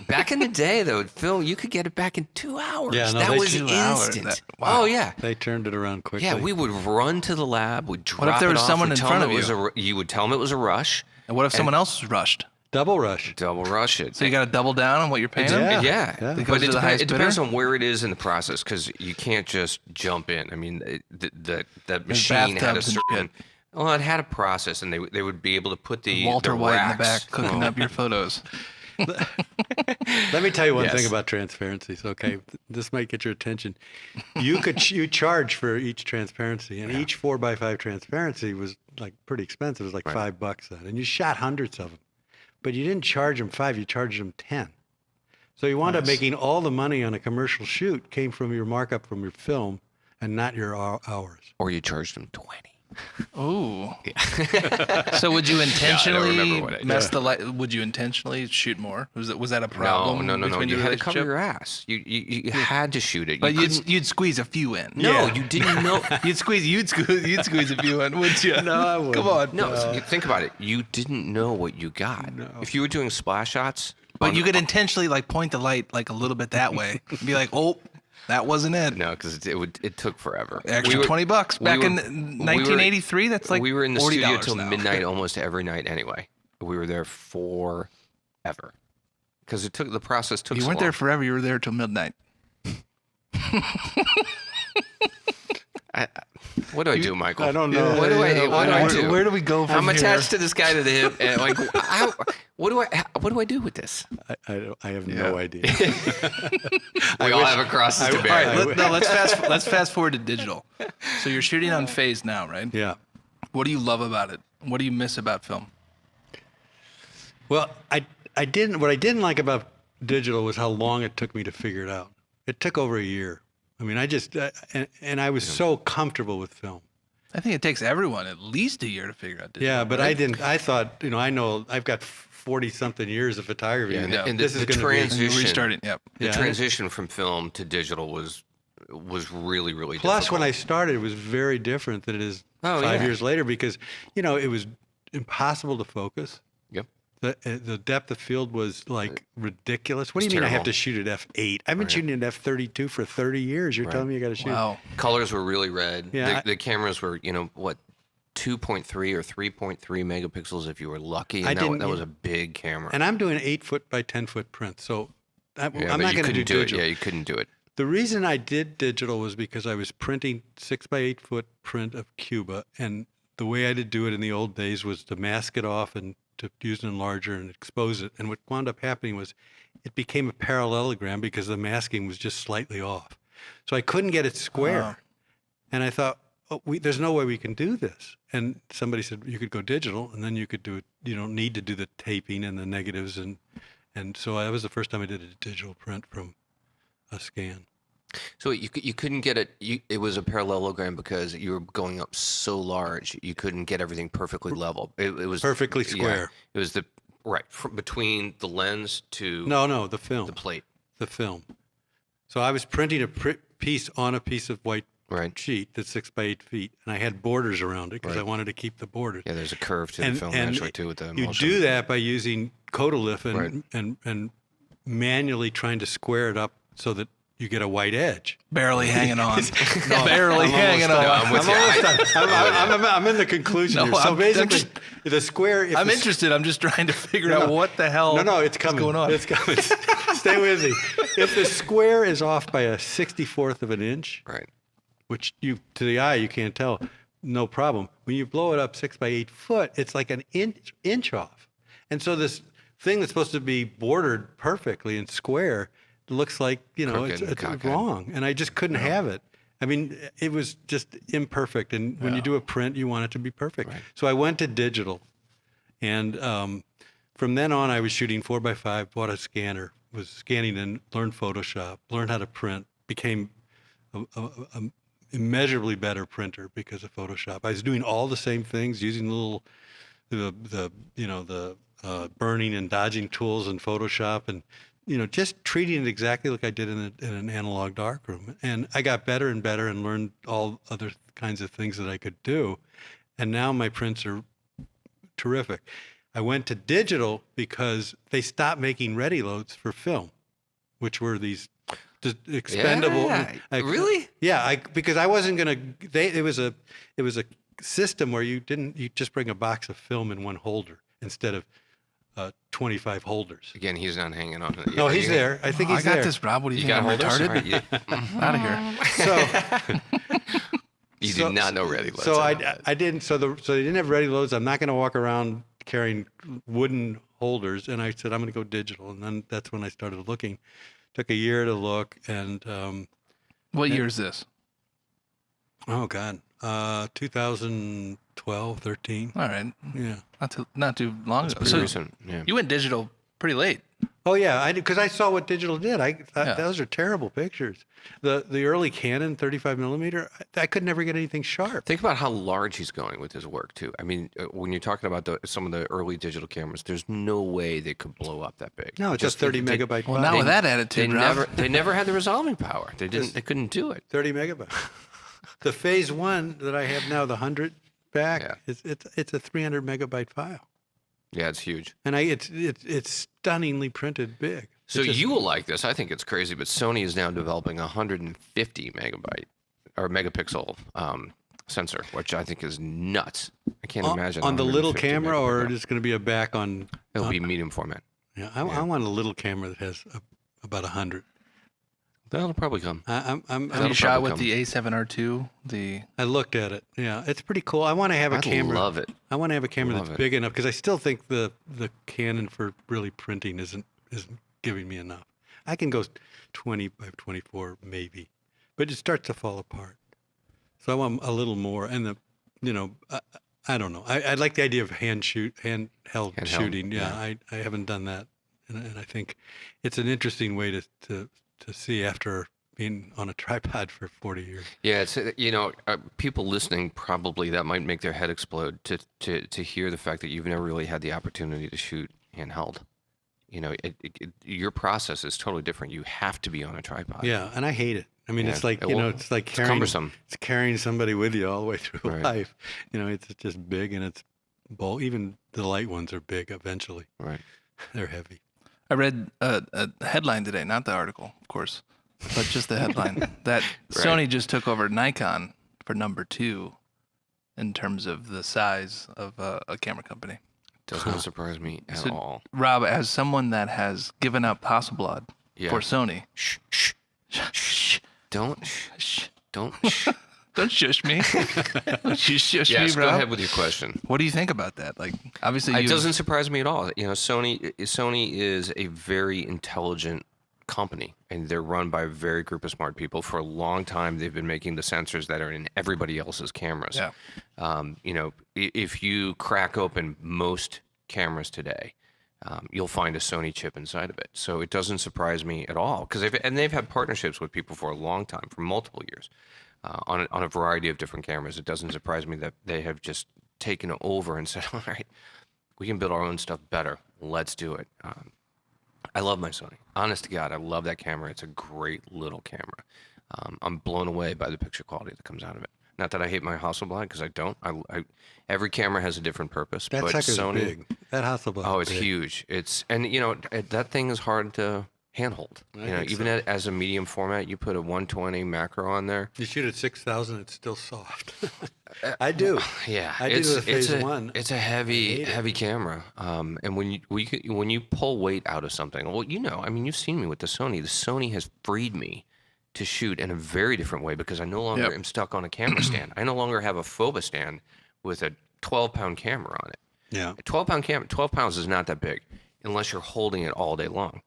back in the day though, Phil, you could get it back in 2 hours. Yeah, no, that they- was 2 hours, instant. wow. Oh yeah. They turned it around quickly. Yeah, we would run to the lab. We'd drop if there it was off, someone we'd in tell front them of it was you? you would tell them it was a rush. And what if someone else was rushed? double rush. Double rush it. So you got to double down on what you're paying them? Yeah. Yeah, Yeah. Because but of the highest it depends bidder? on where it is in the process because you can't just jump in. I mean, the machine had a bathtubs and certain. Well, it had a process, and they would be able to put the Walter the White in the racks- back cooking up your photos. Let me tell you one Yes. thing about transparencies. Okay, this might get your attention. You charge for each transparency, and each 4x5 transparency was like pretty expensive. It was like $5 then, and you shot hundreds of them, but you didn't charge them 5. You charged them 10. So you wound up making all the money on a commercial shoot came from your markup from your film, and not your hours. Or you charged them 20. Ooh. So would you intentionally remember what I- mess the light? Would you intentionally shoot more? Was that a problem? No. between You your had to cover relationship? your ass. You had to shoot it. But You couldn't- you'd squeeze a few in. no, you didn't know. You'd squeeze a few in, wouldn't you? No, I wouldn't. Come on. No, so think about it. You didn't know what you got. If you were doing splash shots, But you could intentionally like point the light like a little bit that way and be like, oh, that wasn't it. no, because it took forever. Extra We were- $20 we back were- in we were- 1983. That's like we were in the $40 studio till now. midnight almost every night anyway. We were there forever because the process took. You so weren't there long. forever. You were there till midnight. What do I do, Michael? I don't know. What do I where, do? Where do we go from I'm here? attached to this guy to the hip, and like, what do I do with this? I have no idea. We all have a crosses to All bear. right, let's fast forward to digital. So you're shooting on phase now, right? Yeah. What do you love about it? What do you miss about film? Well, I didn't. What I didn't like about digital was how long it took me to figure it out. It took over a year. I mean, I just and I was so comfortable with film. I think it takes everyone at least a year to figure out digital. Yeah, but right? I didn't. I thought, I know I've got 40-something years of photography. Yeah, and and this the is going to And you're transition- restarting. Yep. The Yeah. transition from film to digital was really, really Plus, difficult. when I started, it was very different than it is Oh, 5 yeah. years later because, it was impossible to focus. Yep. The depth of field was like ridiculous. What do you It's mean I have terrible. to shoot at f8? I've been shooting at f32 for 30 years. You're telling me I got to shoot? Wow. Colors were really red. Yeah, The cameras were, 2.3 or 3.3 megapixels if you were lucky. I And didn't- that was a big camera. And I'm doing 8-foot by 10-foot prints, so Yeah, I'm but not you going to couldn't do do it. digital. Yeah, you couldn't do it. The reason I did digital was because I was printing 6 by 8 foot print of Cuba, and the way I did do it in the old days was to mask it off and to use an enlarger and expose it. And what wound up happening was it became a parallelogram because the masking was just slightly off. So I couldn't get it square. And I thought, there's no way we can do this. And somebody said, you could go digital, and then you could do it. You don't need to do the taping and the negatives. And so that was the first time I did a digital print from a scan. So you couldn't get it. It was a parallelogram because you were going up so large. You couldn't get everything perfectly level. It was Perfectly square. It was between the lens to No, the film. the plate. The film. So I was printing a piece on a piece of white sheet that's 6 by 8 feet, and I had borders around it because I wanted to keep the borders. Yeah, there's a curve to the film actually too with the you emulsion. do that by using Codolith and manually trying to square it up so that you get a white edge. Barely hanging on. Barely hanging on. I'm with you. I'm in the conclusion here. So basically, the square. I'm interested. I'm just trying to figure out what the hell it's coming. is going on. It's coming. Stay with me. If the square is off by a 64th of an inch, Right. which to the eye you can't tell, no problem. When you blow it up 6 by 8 foot, it's like an inch off. And so this thing that's supposed to be bordered perfectly and square looks like, Crooked and it's cockeyed. wrong. And I just couldn't have it. I mean, it was just imperfect. And when you do a print, you want it to be perfect. Right. So I went to digital. And from then on, I was shooting 4x5, bought a scanner, was scanning and learned Photoshop, learned how to print, became a immeasurably better printer because of Photoshop. I was doing all the same things, using the burning and dodging tools in Photoshop, and just treating it exactly like I did in an analog darkroom. And I got better and better and learned all other kinds of things that I could do. And now my prints are terrific. I went to digital because they stopped making ready loads for film, which were these expendable. Yeah, really? Yeah, because I wasn't gonna. It was a system where you just bring a box of film in one holder instead of 25 holders. Again, he's not hanging on. No, he's there. I think I he's got there. this, Rob. What do you, You think? got I'm holders? retarded? All right, Out of here. So you did not know ready loads. So I didn't. So they didn't have ready loads. I'm not going to walk around carrying wooden holders. And I said I'm going to go digital. And then that's when I started looking. Took a year to look. And What year is this? oh god, 2012, 13. All right. Yeah. Not too long ago. pretty So recent. Yeah. you went digital pretty late. Oh yeah, I did because I saw what digital did. I thought Yeah. those are terrible pictures. The early Canon 35 millimeter, I could never get anything sharp. Think about how large he's going with his work too. I mean, when you're talking about some of the early digital cameras, there's no way they could blow up that big. No, it's just 30 megabyte. Well, file. now with that They attitude, Rob. never had the resolving power. They couldn't do it. 30 megabytes. The phase one that I have now, the 100 back, Yeah. it's a 300 megabyte file, Yeah, it's huge. and it's stunningly printed big. So you will like this. I think it's crazy, but Sony is now developing a 150 megabyte or megapixel sensor, which I think is nuts. I can't imagine on the little 150 camera, or megapixel. it's going to be a back on. It'll be medium format. Yeah, I want a little camera that has about 100. That'll probably come. Have That'll you shot probably with come. the A7R2? I looked at it. Yeah, it's pretty cool. I want to have a I camera. love it. I want to have a camera Love that's it. big enough because I still think the Canon for really printing isn't giving me enough. I can go 20 by 24 maybe, but it starts to fall apart. So I want a little more. And I don't know. I like the idea of handheld shooting. Yeah, I haven't done that, and I think it's an interesting way to see after being on a tripod for 40 years. Yeah, it's people listening probably that might make their head explode to hear the fact that you've never really had the opportunity to shoot handheld. Your process is totally different. You have to be on a tripod. Yeah, and I hate it. I mean, Yeah, it's like it will- it's like it's carrying, cumbersome. It's carrying somebody with you all the way through Right. life. It's just big and it's bold. Even the light ones are big eventually. Right. They're heavy. I read a headline today, not the article, of course, but just the headline that Sony just took over Nikon for number 2 in terms of the size of a camera company. Does not surprise me at So- all. Rob, as someone that has given up Yeah. for Sony, Shh, shh, shh. Don't, shh, don't. Shh. Don't shush me. Don't you shush Yes, me, go Rob. ahead with your question. What do you think about that? Like, obviously, It doesn't surprise me at all. You know, Sony is a very intelligent company, and they're run by a very group of smart people. For a long time, they've been making the sensors that are in everybody else's cameras. Yeah. You know, if you crack open most cameras today, you'll find a Sony chip inside of it. So it doesn't surprise me at all, because they've had partnerships with people for a long time, for multiple years, on a variety of different cameras. It doesn't surprise me that they have just taken over and said, all right, we can build our own stuff better. Let's do it. I love my Sony. Honest to God, I love that camera. It's a great little camera. I'm blown away by the picture quality that comes out of it. Not that I hate my Hasselblad, because I don't. Every camera has a different purpose. That but sucker's Sony, big. That Hasselblad. oh, it's huge. And you know, that thing is hard to handhold. You know, think even so. as a medium format, you put a 120 macro on there. You shoot at 6,000, it's still soft. I do. Yeah, I did with a phase one. It's a heavy camera. And when you pull weight out of something, well, you know, I mean, you've seen me with the Sony. The Sony has freed me to shoot in a very different way, because I no longer am stuck on a camera stand. I no longer have a phoba stand with a 12-pound camera on it. Yeah. A 12 pounds is not that big unless you're holding it all day long.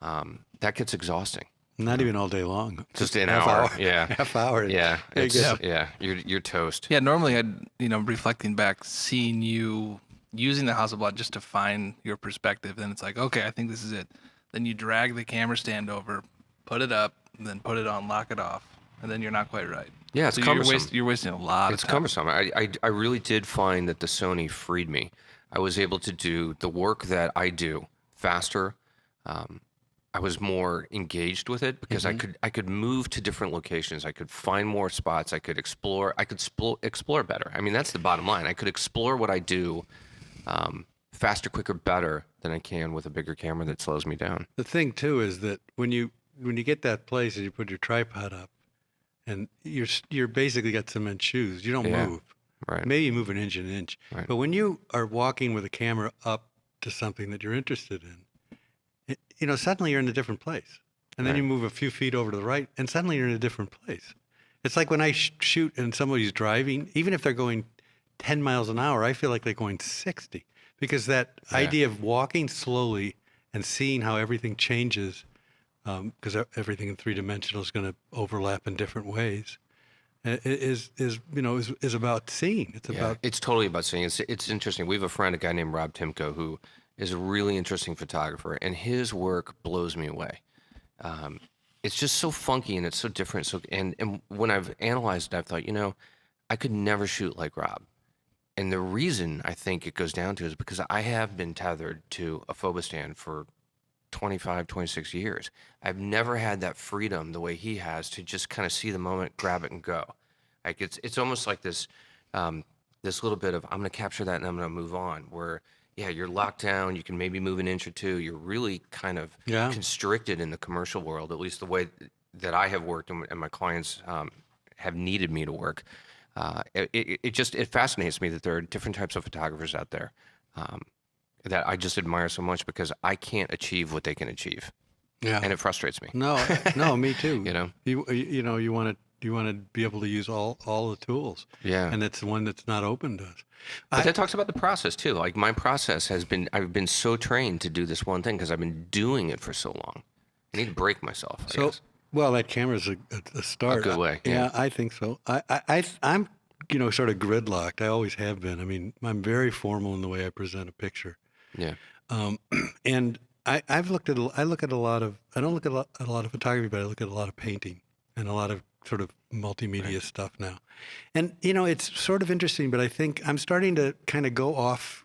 That gets exhausting. Not even all day long. Just an half hour. Yeah. Half hour. Yeah. There you go. Yeah. You're toast. Yeah, normally reflecting back, seeing you using the Hasselblad just to find your perspective, then it's like, okay, I think this is it. Then you drag the camera stand over, put it up, and then put it on, lock it off, and then you're not quite right. Yeah, it's So cumbersome. you're wasting a lot It's of time. cumbersome. I really did find that the Sony freed me. I was able to do the work that I do faster. I was more engaged with it, because I could move to different locations. I could find more spots. I could explore. I could explore better. I mean, that's the bottom line. I could explore what I do faster, quicker, better than I can with a bigger camera that slows me down. The thing too is that when you get that place and you put your tripod up, and you're basically got cement shoes, you don't Yeah. move. Right. Maybe you move an inch. Right. But when you are walking with a camera up to something that you're interested in, you know, suddenly you're in a different place. And then Right. you move a few feet over to the right, and suddenly you're in a different place. It's like when I shoot and somebody's driving, even if they're going 10 miles an hour, I feel like they're going 60. Because that idea of walking slowly and seeing how everything changes, because everything in three-dimensional is going to overlap in different ways, is about seeing. It's about It's totally about seeing. It's interesting. We have a friend, a guy named Rob Timko, who is a really interesting photographer, and his work blows me away. It's just so funky and it's so different. So and when I've analyzed it, I've thought, you know, I could never shoot like Rob. And the reason I think it goes down to is because I have been tethered to a phoba stand for 25, 26 years. I've never had that freedom the way he has to just kind of see the moment, grab it, and go. Like it's almost like this this little bit of, I'm going to capture that and I'm going to move on, where you're locked down. You can maybe move an inch or two. You're really kind of constricted in the commercial world, at least the way that I have worked and my clients have needed me to work. It fascinates me that there are different types of photographers out there that I just admire so much, because I can't achieve what they can achieve. Yeah. And it frustrates me. No, me too. You know? You want to be able to use all the tools. Yeah. And it's the one that's not open to us. But that talks about the process too. Like my process I've been so trained to do this one thing because I've been doing it for so long. I need to break myself, I guess. Well, that camera's a start. A good way, Yeah, I think so. I'm sort of gridlocked. I always have been. I mean, I'm very formal in the way I present a picture. Yeah. And I look at a lot of photography, but I look at a lot of painting and a lot of sort of multimedia stuff now. And it's sort of interesting, but I think I'm starting to kind of go off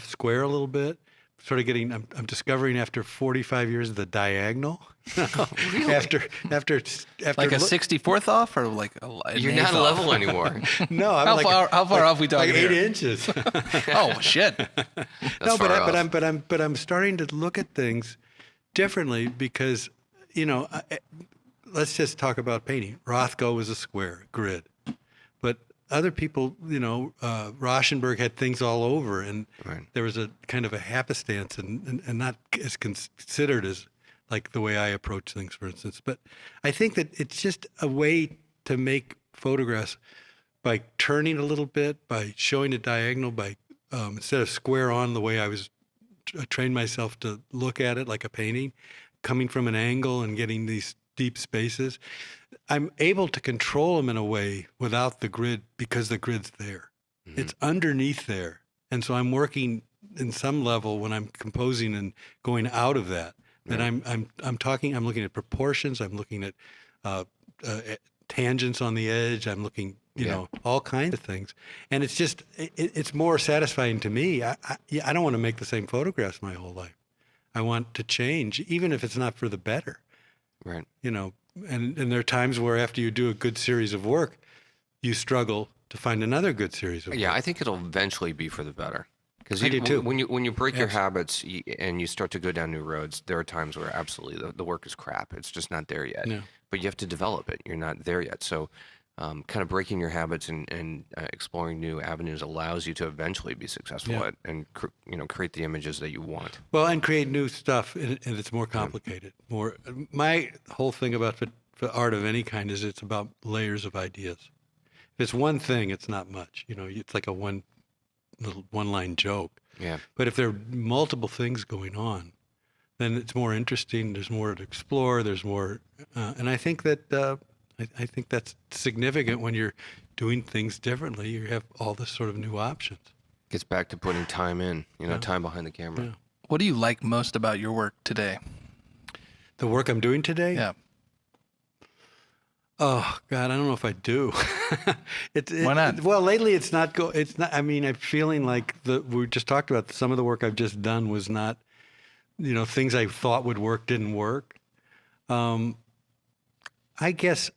square a little bit. Sort of getting, I'm discovering after 45 years of the diagonal. Really? After Like a 64th off, or like You're not level anymore. No, I'm how far off we talking like here? 8 inches. Oh shit! No, far off. but I'm starting to look at things differently, because let's just talk about painting. Rothko was a square grid, but other people, Rauschenberg had things all over, and there was a kind of a happenstance, and not as considered as like the way I approach things, for instance. But I think that it's just a way to make photographs by turning a little bit, by showing a diagonal, by instead of square on the way I was trained myself to look at it like a painting, coming from an angle and getting these deep spaces. I'm able to control them in a way without the grid because the grid's there. Mm-hmm. It's underneath there. And so I'm working in some level when I'm composing and going out of that. That I'm looking at proportions, I'm looking at tangents on the edge, I'm looking, you know, all kinds of things. And it's just, it's more satisfying to me. I don't want to make the same photographs my whole life. I want to change, even if it's not for the better. Right. You know, and there are times where after you do a good series of work, you struggle to find another good series of work. Yeah, I think it'll eventually be for the better. Because I do too. when you break your habits and you start to go down new roads, there are times where absolutely the work is crap. It's just not there yet. No. But you have to develop it. You're not there yet. So kind of breaking your habits and exploring new avenues allows you to eventually be successful at and create the images that you want. Well, and create new stuff, and it's more complicated. My whole thing about art of any kind is it's about layers of ideas. If it's one thing, it's not much. You know, it's like a one-line joke. Yeah. But if there are multiple things going on, then it's more interesting. There's more to explore. There's more, and I think that I think that's significant when you're doing things differently. You have all this sort of new options. Gets back to putting time in, time behind the camera. Yeah. What do you like most about your work today? The work I'm doing today? Yeah. Oh God, I don't know if I do. Why not? Well, lately it's not. I mean, I'm feeling like we just talked about some of the work I've just done was not, things I thought would work didn't work. I guess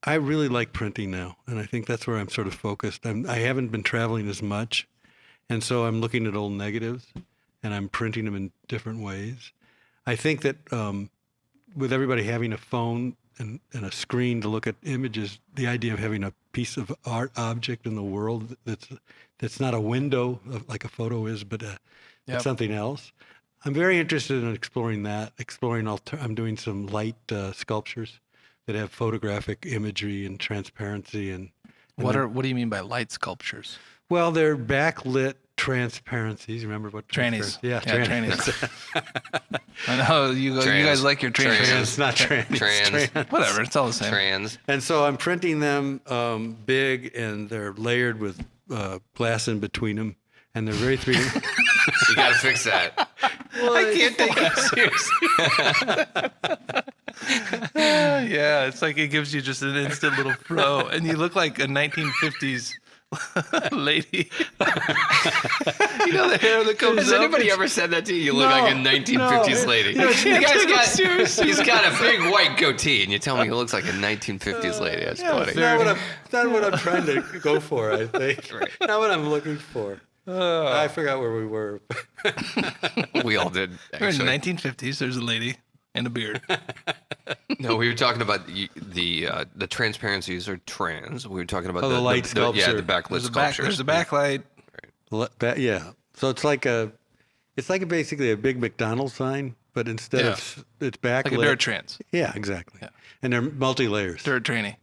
I really like printing now, and I think that's where I'm sort of focused. I haven't been traveling as much, and so I'm looking at old negatives, and I'm printing them in different ways. I think that with everybody having a phone and a screen to look at images, the idea of having a piece of art object in the world that's not a window like a photo is, but it's something else. I'm very interested in exploring that. I'm doing some light sculptures that have photographic imagery and transparency and what do you mean by light sculptures? Well, they're backlit transparencies. Remember what trannies? Yeah, trannies. I know you guys like your trannies. Trans, not trannies. Trans. Whatever, it's all the same. Trans. And so I'm printing them big, and they're layered with glass in between them, and they're very 3D. You got to fix that. I can't take it seriously. Yeah, it's like it gives you just an instant little flow, and you look like a 1950s lady. The hair that comes Has up. anybody ever said that to you? You look like a 1950s lady. He's got a big white goatee, and you tell me he looks like a 1950s lady. That's funny. It's not what I'm trying to go for, I think. Right. Not what I'm looking for. I forgot where we were. We all did. We're in the Actually. 1950s. There's a lady and a beard. No, we were talking about the transparencies are trans. We were talking about the light sculpture. Yeah, the backlit sculptures. There's a backlight. Yeah. So it's like basically a big McDonald's sign, but instead of it's backlit. Like a dirt trans. Yeah, exactly. Yeah. And they're multi-layers. Dirt tranny.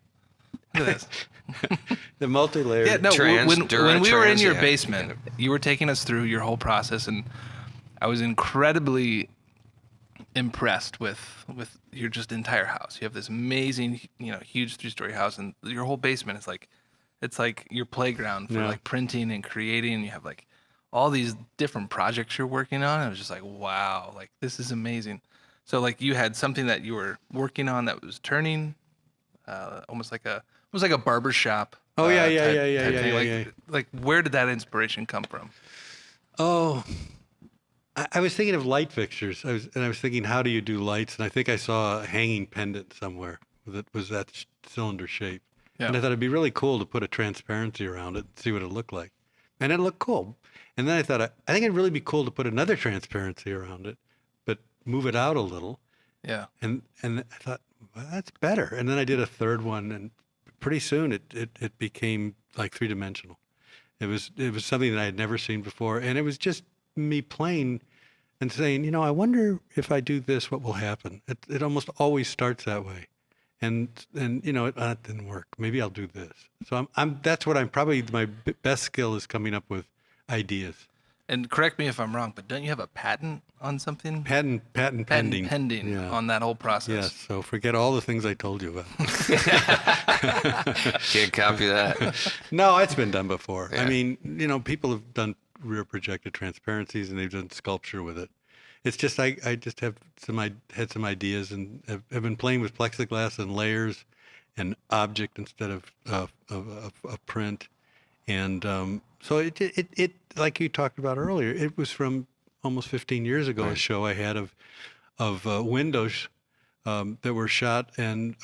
Look at this. The multi-layered. Yeah, no, Trans, when we were in trans, your yeah. basement, you were taking us through your whole process, and I was incredibly impressed with your just entire house. You have this amazing, huge 3-story house, and your whole basement is it's like your playground for like printing and creating. And you have like all these different projects you're working on. I was just like, wow, like this is amazing. So like you had something that you were working on that was turning, almost like a barber shop. Oh yeah. Thing. Like where did that inspiration come from? Oh, I was thinking of light fixtures. I was thinking, how do you do lights? And I think I saw a hanging pendant somewhere that was that cylinder shape. Yeah. And I thought it'd be really cool to put a transparency around it and see what it looked like. And it looked cool. And then I thought, I think it'd really be cool to put another transparency around it, but move it out a little. Yeah. And I thought, well, that's better. And then I did a third one, and pretty soon it became like 3-dimensional. It was something that I had never seen before, and it was just me playing and saying, I wonder if I do this, what will happen? It almost always starts that way. and you know, it didn't work. Maybe I'll do this. So that's what I'm probably my best skill is coming up with ideas. And correct me if I'm wrong, but don't you have a patent on something? Patent pending. Pending Yeah. on that whole process. Yes. So forget all the things I told you about. Can't copy that. No, it's been done before. Yeah. I mean, you know, people have done rear projected transparencies and they've done sculpture with it. It's just I just had some ideas and have been playing with plexiglass and layers and object instead of print, and so it like you talked about earlier, it was from almost 15 years ago. Right. A show I had of windows that were shot and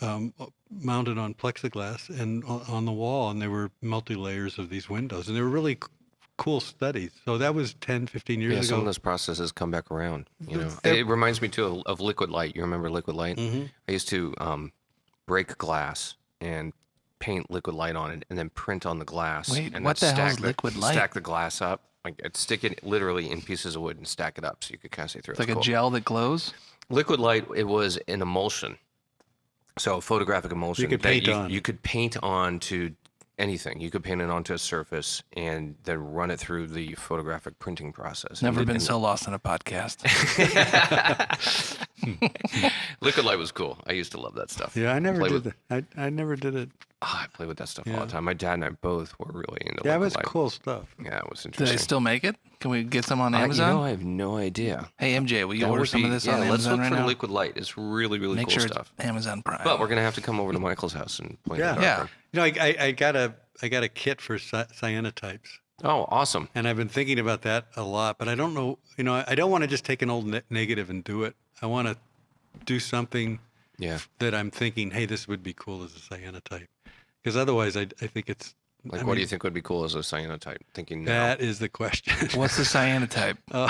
mounted on plexiglass and on the wall, and they were multi-layers of these windows, and they were really cool studies. So that was 10, 15 years Yeah, ago. some of those processes come back around. You know, Yep. it reminds me too of liquid light. You remember liquid light? Mhm. I used to break glass and paint liquid light on it, and then print on the glass. Wait, and what then the hell's stack liquid light? Stack the glass up. Like I'd stick it literally in pieces of wood and stack it up, so you could kind of see through. It's like It's a cool. gel that glows. Liquid light. It was an emulsion. So photographic emulsion. could that paint on. You could paint on to anything. You could paint it onto a surface and then run it through the photographic printing process. Never And been and so lost on a podcast. Liquid light was cool. I used to love that stuff. Yeah, I never Play did with- that. I never did it. I played with that stuff all Yeah. the time. My dad and I both were really into Yeah, it liquid was light. cool stuff. Yeah, it was Do interesting. they still make it? Can we get some on You Amazon? know, I have no idea. Hey MJ, will you That order would some be- of this yeah, on let's Amazon look right for now? liquid light. It's really, really Make cool sure stuff. it's Amazon Prime. But we're gonna have to come over to Michael's house and play Yeah. in the dark. You know, I got a kit for cyanotypes, Oh, awesome. and I've been thinking about that a lot. But I don't know. You know, I don't want to just take an old negative and do it. I want to do something Yeah. that I'm thinking, hey, this would be cool as a cyanotype. Because otherwise, I think it's. Like, I what do mean, you think would be cool as a cyanotype? Thinking now. That is the question. What's the cyanotype? Uh,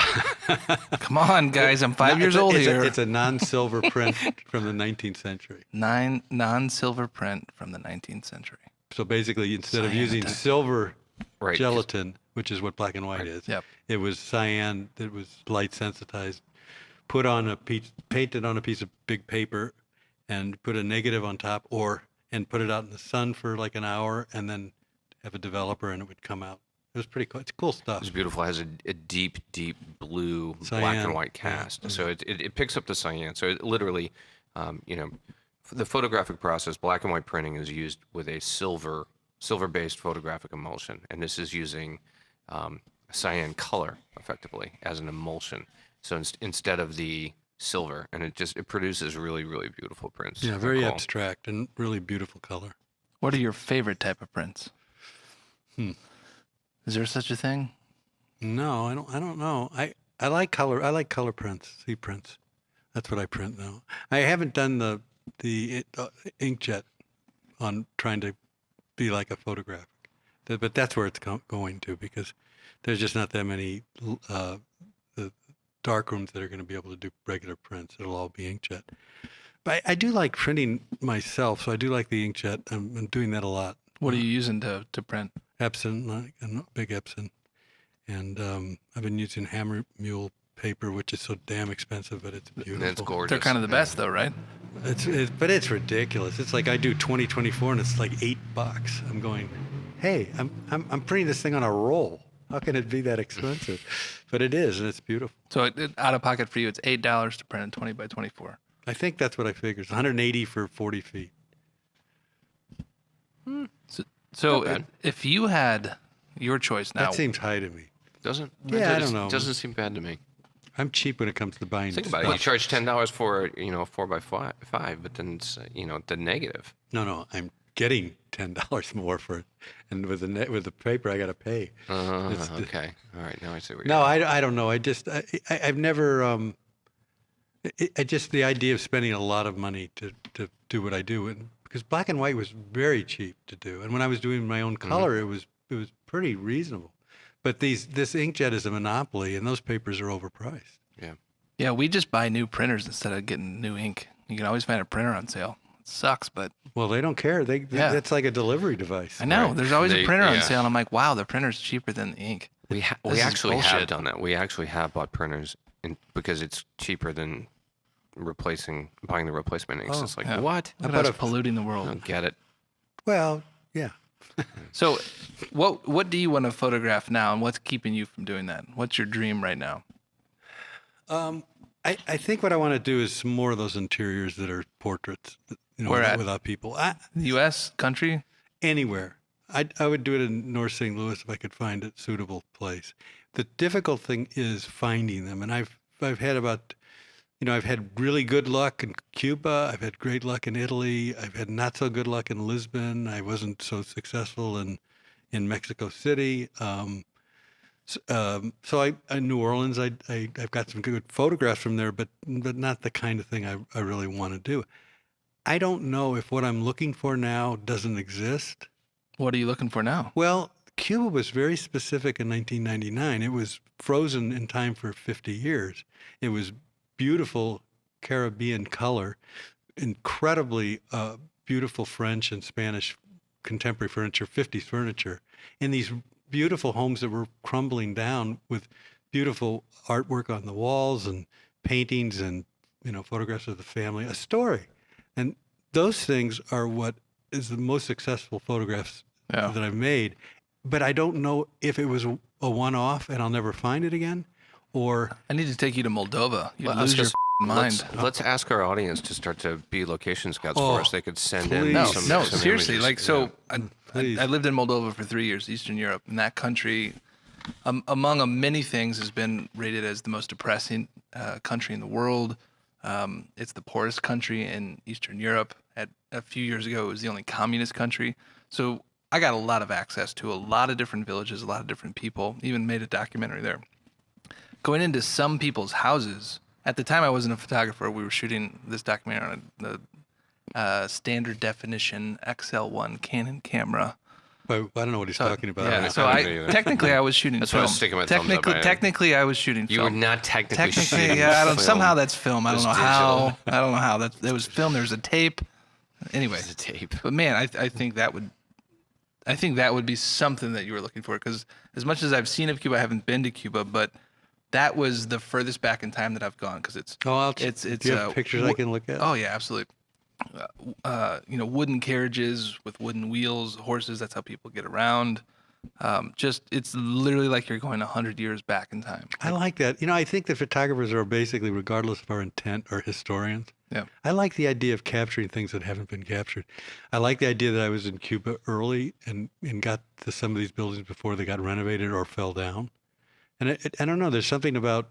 Come on, guys, I'm 5 years old here. It's a non-silver print from the 19th century. Non-silver print from the 19th century. So basically, instead of using Cyanotype. silver Right. gelatin, which is what black and white is, Yep. it was cyan that was light sensitized, put on a piece, painted on a piece of big paper, and put a negative on top, and put it out in the sun for like an hour, and then have a developer, and it would come out. It was pretty cool. It's cool stuff. It's beautiful. It has a deep, deep blue black Cyan, and white yeah. cast. So it picks up the cyan. So it literally, you know, for the photographic process, black and white printing is used with a silver-based photographic emulsion, and this is using cyan color effectively as an emulsion. So instead of the silver, and it produces really, really beautiful prints. Yeah, They're very cool. abstract and really beautiful color. What are your favorite type of prints? Is there such a thing? No, I don't know. I like color. I like color prints, sea prints. That's what I print now. I haven't done the inkjet on trying to be like a photographic, but that's where it's going to, because there's just not that many the dark rooms that are going to be able to do regular prints. It'll all be inkjet. But I do like printing myself, so I do like the inkjet. I'm doing that a lot. What are you using to print? Epson, like a big Epson, and I've been using Hammer Mule paper, which is so damn expensive, but it's beautiful. And it's gorgeous. They're kind of the best, though, right? But it's ridiculous. It's like I do 2024, and it's like $8. I'm going, hey, I'm printing this thing on a roll. How can it be that expensive? But it is, and it's beautiful. So out of pocket for you, it's $8 to print a 20 by 24. I think that's what I figured. It's 180 for 40 feet. So Not bad. if you had your choice now, That seems high to me. Doesn't? Yeah, I don't know. Doesn't seem bad to me. I'm cheap when it comes to buying Think stuff. about it. You charge $10 for a 4x5, but then it's the negative. No, I'm getting $10 more for it, and with the paper I got to pay. It's- Okay. All right. Now I see where No, you're I don't know. I've never. I just the idea of spending a lot of money to do what I do, and because black and white was very cheap to do, and when I was doing my own color, it was pretty reasonable. But this inkjet is a monopoly, and those papers are overpriced. yeah, we just buy new printers instead of getting new ink. You can always find a printer on sale. It sucks, but Well, they don't care. Yeah. That's like a delivery device. I know Right. there's always a printer on Yeah. sale, and I'm like, wow, the printer's cheaper than the ink. We This is actually have bullshit. done that. We actually have bought printers because it's cheaper than buying the replacement inks. It's like, yeah. what? Look at us polluting the I world. don't get it. Well, yeah. So, what do you want to photograph now, and what's keeping you from doing that? What's your dream right now? I think what I want to do is some more of those interiors that are portraits, Where at? without people. U.S. country? Anywhere. I would do it in North St. Louis if I could find a suitable place. The difficult thing is finding them, and I've had I've had really good luck in Cuba. I've had great luck in Italy. I've had not so good luck in Lisbon. I wasn't so successful in Mexico City. So in New Orleans, I've got some good photographs from there, but not the kind of thing I really want to do. I don't know if what I'm looking for now doesn't exist. What are you looking for now? Well, Cuba was very specific in 1999. It was frozen in time for 50 years. It was beautiful Caribbean color, incredibly beautiful French and Spanish contemporary furniture, 50s furniture, and these beautiful homes that were crumbling down with beautiful artwork on the walls and paintings and photographs of the family, a story. And those things are what is the most successful photographs that I've made. But I don't know if it was a one-off and I'll never find it again, or I need to take you to Moldova. You Well, lose your mind. Let's ask our audience to start to be location scouts Oh, for us. They could send please. in No, some seriously. images. Like, so Please. I lived in Moldova for 3 years, Eastern Europe, and that country, among many things, has been rated as the most depressing country in the world. It's the poorest country in Eastern Europe. A few years ago, it was the only communist country. So I got a lot of access to a lot of different villages, a lot of different people, even made a documentary there. Going into some people's houses, at the time I wasn't a photographer, we were shooting this documentary on the standard definition XL1 Canon camera. I don't know what he's talking about. Yeah, so I don't either. technically I was shooting That's why I film. was sticking my thumbs up, man. Technically I was shooting You film. were not technically shooting yeah, film. somehow that's film. I don't It's know digital. how. I don't know how. It was film. There's a tape. Anyway, It's a tape. but man, I think that would be something that you were looking for, because as much as I've seen of Cuba, I haven't been to Cuba, but that was the furthest back in time that I've gone, because it's Oh, it's do you have pictures I can look at? Oh yeah, absolutely. Wooden carriages with wooden wheels, horses. That's how people get around. It's literally like you're going 100 years back in time. I like that. I think that photographers are basically, regardless of our intent, are historians. Yeah. I like the idea of capturing things that haven't been captured. I like the idea that I was in Cuba early and got to some of these buildings before they got renovated or fell down. And I don't know, there's something about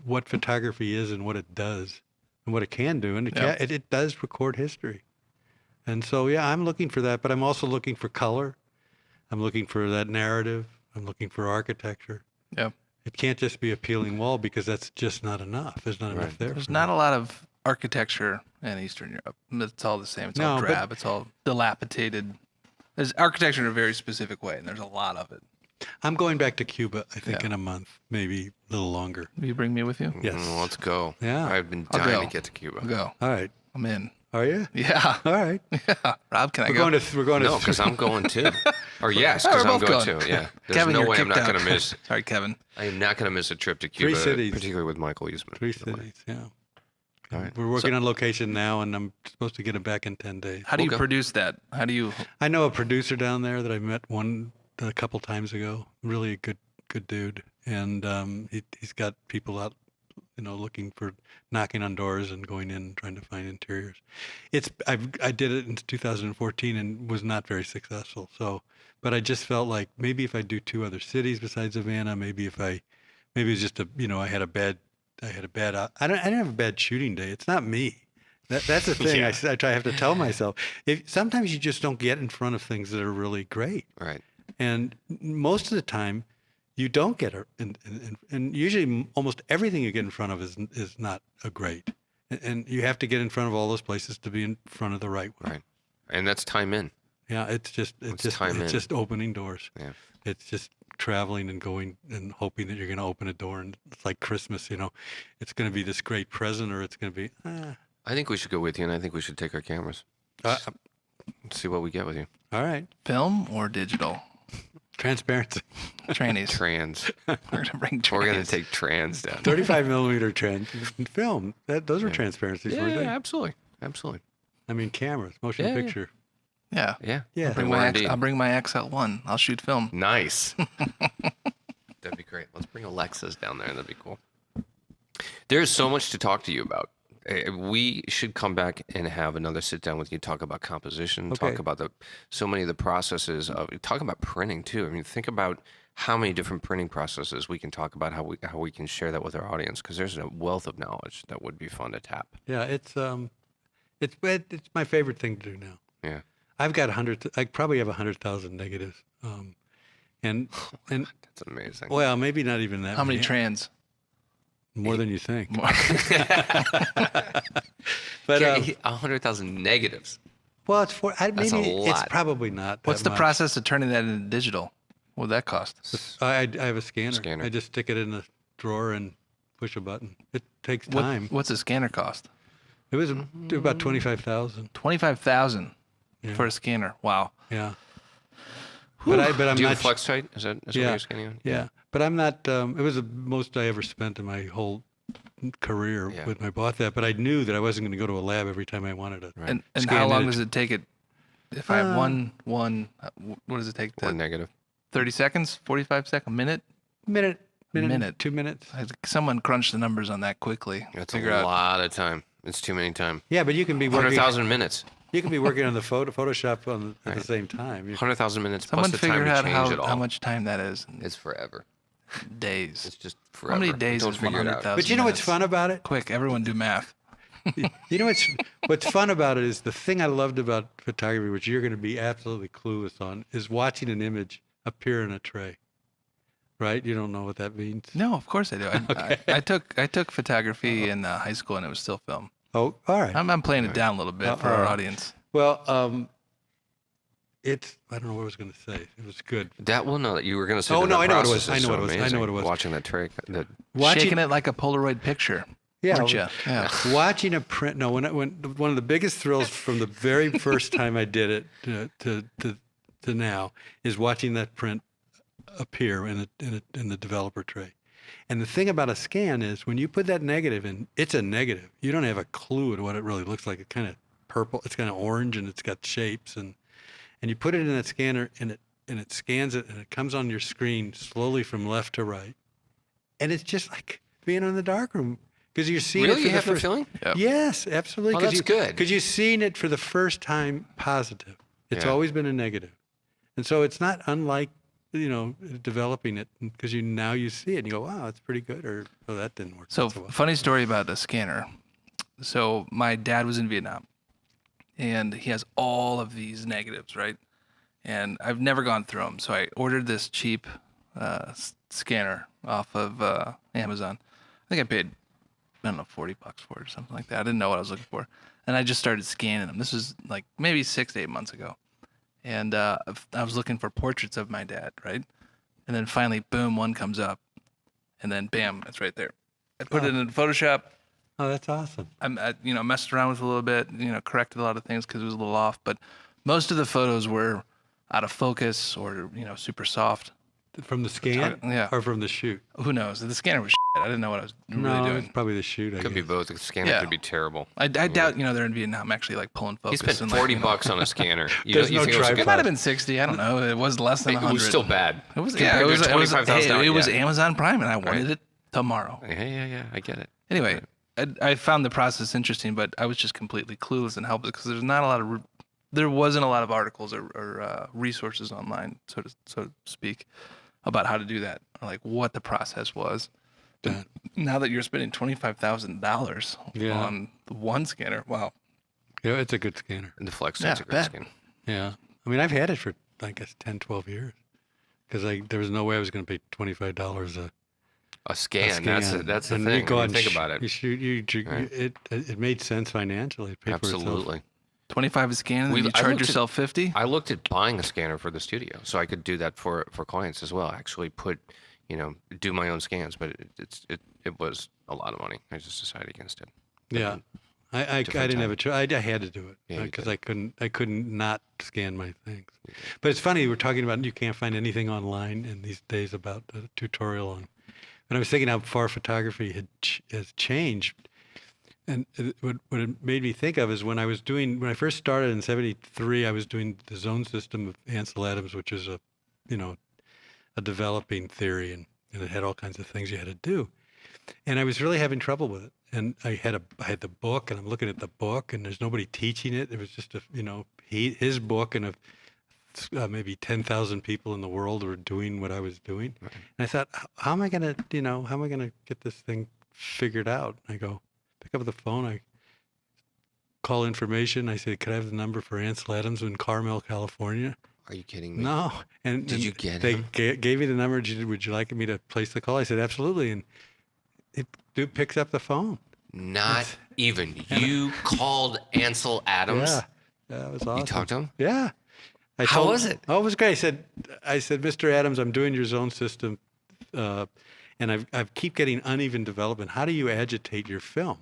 what photography is and what it does and what it can do. And it does record history. And so, yeah, I'm looking for that, but I'm also looking for color. I'm looking for that narrative. I'm looking for architecture. Yeah. It can't just be a peeling wall, because that's just not enough. There's not enough there. There's for not me. a lot of architecture in Eastern Europe. It's all the same. It's all No, but- drab. It's all dilapidated. There's architecture in a very specific way, and there's a lot of it. I'm going back to Cuba, I think, in a month, maybe a little longer. Will you bring me with you? Yes. Let's go. Yeah. I've been I'll dying go. to get to Cuba. I'll go. All right. I'm in. Are you? Yeah. All right. Yeah. Rob, can I We're go? going to. No, because I'm going too. Or yes, Oh, because we're I'm both going going. too. Yeah. There's Kevin, no you're way I'm kicked not going out. to miss. Sorry, Kevin. I am not going to miss a trip to Cuba, cities. particularly with Michael Eastman. 3 by the way. cities. Yeah. All right. We're working on location now, and I'm supposed to get it back in 10 days. How do you Okay. produce that? How do you? I know a producer down there that I met a couple times ago. Really a good dude, and he's got people out, looking for, knocking on doors and going in trying to find interiors. I did it in 2014 and was not very successful. So, but I just felt like maybe if I do 2 other cities besides Havana, maybe it was just I had a bad I didn't have a bad shooting day. It's not me. That's the thing. Yeah. I have to tell myself. Sometimes you just don't get in front of things that are really great. Right. And most of the time, you don't get and usually almost everything you get in front of is not a great. And you have to get in front of all those places to be in front of the right one. Right. And that's time in. Yeah, it's just opening doors. Yeah. It's just traveling and going and hoping that you're going to open a door, and it's like Christmas, it's going to be this great present, or it's going to be. I think we should go with you, and I think we should take our cameras. See what we get with you. All right. Film or digital? Transparency. Trannies. Trans. We're gonna bring We're gonna trannies. take trans down. 35 millimeter film. Those were transparencies, Yeah, weren't yeah, they? absolutely, absolutely. I mean, cameras, motion Yeah, yeah. picture. Yeah. Yeah, Yeah. I'll bring They were my indeed. I'll bring my XL1. I'll shoot film. Nice. That'd be great. Let's bring Alexas down there. That'd be cool. There's so much to talk to you about. We should come back and have another sit down with you, talk about composition, Okay. talk about so many of the processes of talk about printing too. I mean, think about how many different printing processes we can talk about, how we can share that with our audience, because there's a wealth of knowledge that would be fun to tap. Yeah, it's my favorite thing to do now. Yeah. I've got 100. I probably have 100,000 negatives. And That's amazing. well, maybe not even that. How many trans? More than you think. More. But 100,000 negatives. well, it's for. That's a Maybe it's lot. probably not. What's that the much. process of turning that into digital? What would that cost? I have a scanner. Scanner. I just stick it in the drawer and push a button. It takes time. What's a scanner cost? It was about 25,000. 25,000 Yeah. for a scanner. Wow. Yeah. But I'm Do you not. have flex tight? Is that what Yeah. you're scanning on? Yeah, but I'm not. It was the most I ever spent in my whole career Yeah. when I bought that. But I knew that I wasn't going to go to a lab every time I wanted it. And Scan how long image. does it take it? If I have one, what does it take? Or negative. 30 seconds? 45 seconds? A minute? Minute, Minute. 2 minutes. Someone crunched the numbers on that quickly. That's Figure a out. lot of time. It's too many time. Yeah, but you can be working. 100,000 minutes. You can be working on the Photoshop at the Right. same time. 100,000 minutes Someone plus the time figure to out change it all. how much time that is. It's forever. Days. It's just forever. How many days Don't is figure it out. 100,000? But you know what's minutes? fun about it? Quick, everyone do math. You know what's fun about it is the thing I loved about photography, which you're going to be absolutely clueless on, is watching an image appear in a tray. Right? You don't know what that means. No, of course I do. I took photography in high school and it was still film. Oh, all right. I'm playing it down a little bit for all our right. audience. Well, I don't know what I was going to say. It was good. That will know that you were going to say. Oh, that no, that I know what it was. process is I know so what it was. I know amazing. what it was. Watching that trick. Shaking it like a Polaroid picture. Yeah, Weren't you? Yeah. watching a print. No, when one of the biggest thrills from the very first time I did it to now is watching that print appear in the developer tray. And the thing about a scan is when you put that negative in, it's a negative. You don't have a clue at what it really looks like. It's kind of purple. It's kind of orange, and it's got shapes. And you put it in that scanner, and it scans it, and it comes on your screen slowly from left to right. And it's just like being in the darkroom because you're seeing Really? it for You the have that first. feeling? Yep. Yes, absolutely. Oh, that's good. Because you've seen it for the first time positive. It's Yeah. always been a negative. And so it's not unlike, developing it because now you see it and you go, wow, that's pretty good. Or, oh, that didn't work. So well. funny story about the scanner. So my dad was in Vietnam and he has all of these negatives, right? And I've never gone through them. So I ordered this cheap scanner off of Amazon. I think I paid, I don't know, $40 for it or something like that. I didn't know what I was looking for. And I just started scanning them. This was like maybe 6 to 8 months ago. And I was looking for portraits of my dad, right? And then finally, boom, one comes up. And then bam, it's right there. I put it in Photoshop. Oh, that's awesome. I messed around with it a little bit, corrected a lot of things because it was a little off. But most of the photos were out of focus or, super soft. From the scan Yeah. or from the shoot? Who knows? The scanner was shit. I didn't know what I was really No, doing. it's probably the shoot. I Could be guess. both. The scanner Yeah. could be terrible. I doubt, they're in Vietnam actually like pulling He focus. spent and, $40 on a scanner. You There's you no think it was a tripod. It good- might have been 60. I don't know. It was less than It 100. was still bad. It was, Compared yeah, it to was, it was, $25,000, hey, it was yeah. Amazon Prime and I wanted Right. it tomorrow. Yeah. I get it. Anyway, I found the process interesting, but I was just completely clueless and helpless because there wasn't a lot of articles or resources online, so to speak, about how to do that, or like what the process was. That- Now that you're spending $25,000 Yeah. on the one scanner, wow. Yeah, it's a good scanner. And the Flex Yeah, takes a great bet. skin. Yeah. I mean, I've had it for, I guess, 10, 12 years because there was no way I was going to pay $25 A a scan. scan. That's the And thing. you go When out you and think about it. You shoot, Right. it made sense financially. It paid for itself. Absolutely. 25 a scan, and We- then you I charge looked at- yourself 50. I looked at buying a scanner for the studio, so I could do that for clients as well. Actually, do my own scans, but it was a lot of money. I just decided against it. Yeah. I didn't have a choice. I had to do it Yeah, you because did. I couldn't not scan my things. But it's funny, we're talking about you can't find anything online in these days about a tutorial on. And I was thinking how far photography has changed. And what it made me think of is when I first started in '73, I was doing the zone system of Ansel Adams, which is a developing theory, and it had all kinds of things you had to do. And I was really having trouble with it. And I had the book, and I'm looking at the book, and there's nobody teaching it. It was just his book, and maybe 10,000 people in the world were doing what I was doing. Right. And I thought, how am I gonna get this thing figured out? I go pick up the phone, I call information. I say, could I have the number for Ansel Adams in Carmel, California? Are you kidding me? No. And did you get they him? Gave me the number. Would you like me to place the call? I said, absolutely. And dude picks up the phone. Not even. You called Ansel Adams? Yeah, that was awesome. You talked to him? Yeah. How was it? Oh, it was great. I said, Mr. Adams, I'm doing your zone system, and I keep getting uneven development. How do you agitate your film?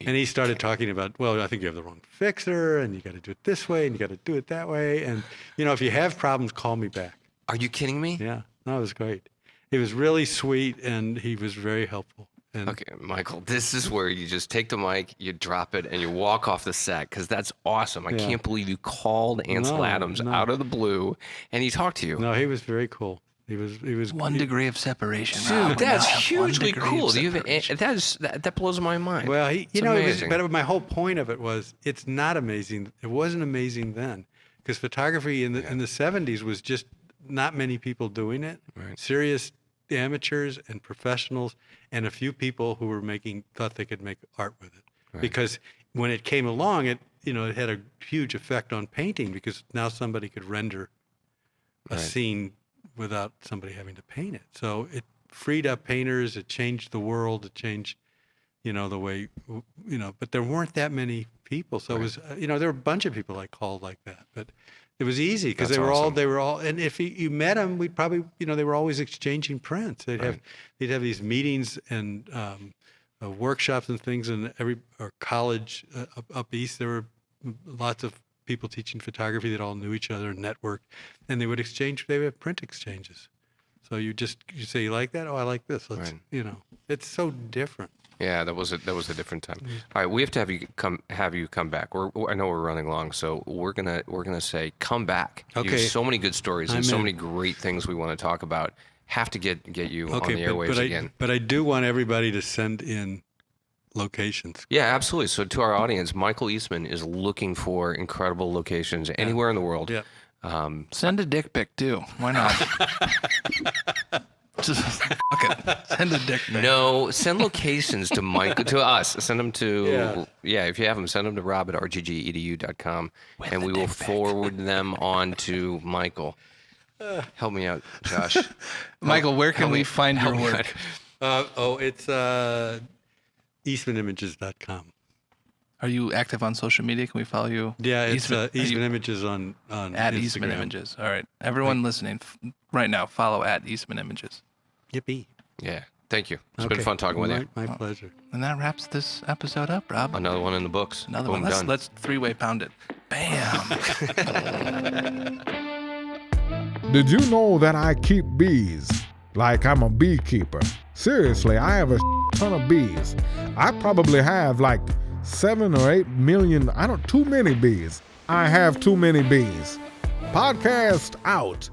And he started talking about, well, I think you have the wrong fixer, and you got to do it this way, and you got to do it that way. And, if you have problems, call me back. Are you kidding me? Yeah. No, it was great. He was really sweet, and he was very helpful. And Okay, Michael, this is where you just take the mic, you drop it, and you walk off the set, because that's awesome. I Yeah. can't believe you called Ansel Adams out of the blue, and he talked to you. No, he was very cool. He was One degree of separation. Dude, Rob, that's and one hugely degree of cool. separation. That blows my mind. Well, It's it was, amazing. but my whole point of it was it's not amazing. It wasn't amazing then, because photography in the 70s was just not many people doing it. Right. Serious amateurs and professionals, and a few people who were thought they could make art with it. Right. Because when it came along, it had a huge effect on painting, because now somebody could render a Right. scene without somebody having to paint it. So it freed up painters. It changed the world. It changed, the way, but there weren't that many people. So it was, there were a bunch of people I called like that, but it was easy because That's awesome. they were all, and if you met them, we'd probably, they were always exchanging prints. They'd have these meetings and workshops and things, and or college up east, there were lots of people teaching photography that all knew each other and networked, and they would have print exchanges. So you say, you like that? Oh, I like this. Let's, it's so different. Yeah, that was a different time. All right, we have to have you come back. I know we're running long, so we're gonna say come back. You have Okay. so many good stories and I'm so in. many great things we want to talk about. Have to get you on the airwaves again. But I do want everybody to send in locations. Yeah, absolutely. So to our audience, Michael Eastman is looking for incredible locations anywhere in the world. Yeah. Send a dick pic too. Why not? Just fuck it. Send a dick pic. No, send locations to Michael, to us. Send them to, Yeah. if you have them, send them to rob at rggedu.com, and the we will dick pic. forward them on to Michael. Help me out, Josh. Michael, where can we find your help me work? It's eastmanimages.com. Are you active on social media? Can we follow you? Yeah, it's Eastman- are you- Eastman Images on at Eastman Instagram. Images. All right, everyone listening right now, follow at Eastman Images. Yippee. Yeah, thank you. It's been fun talking with you. My pleasure. And that wraps this episode up, Rob. Another one in the books. Another Boom, one. done. Let's three-way pound it. Bam. Did you know that I keep bees? Like I'm a beekeeper. Seriously, I have a ton of bees. I probably have like 7 or 8 million, too many bees. I have too many bees. Podcast out.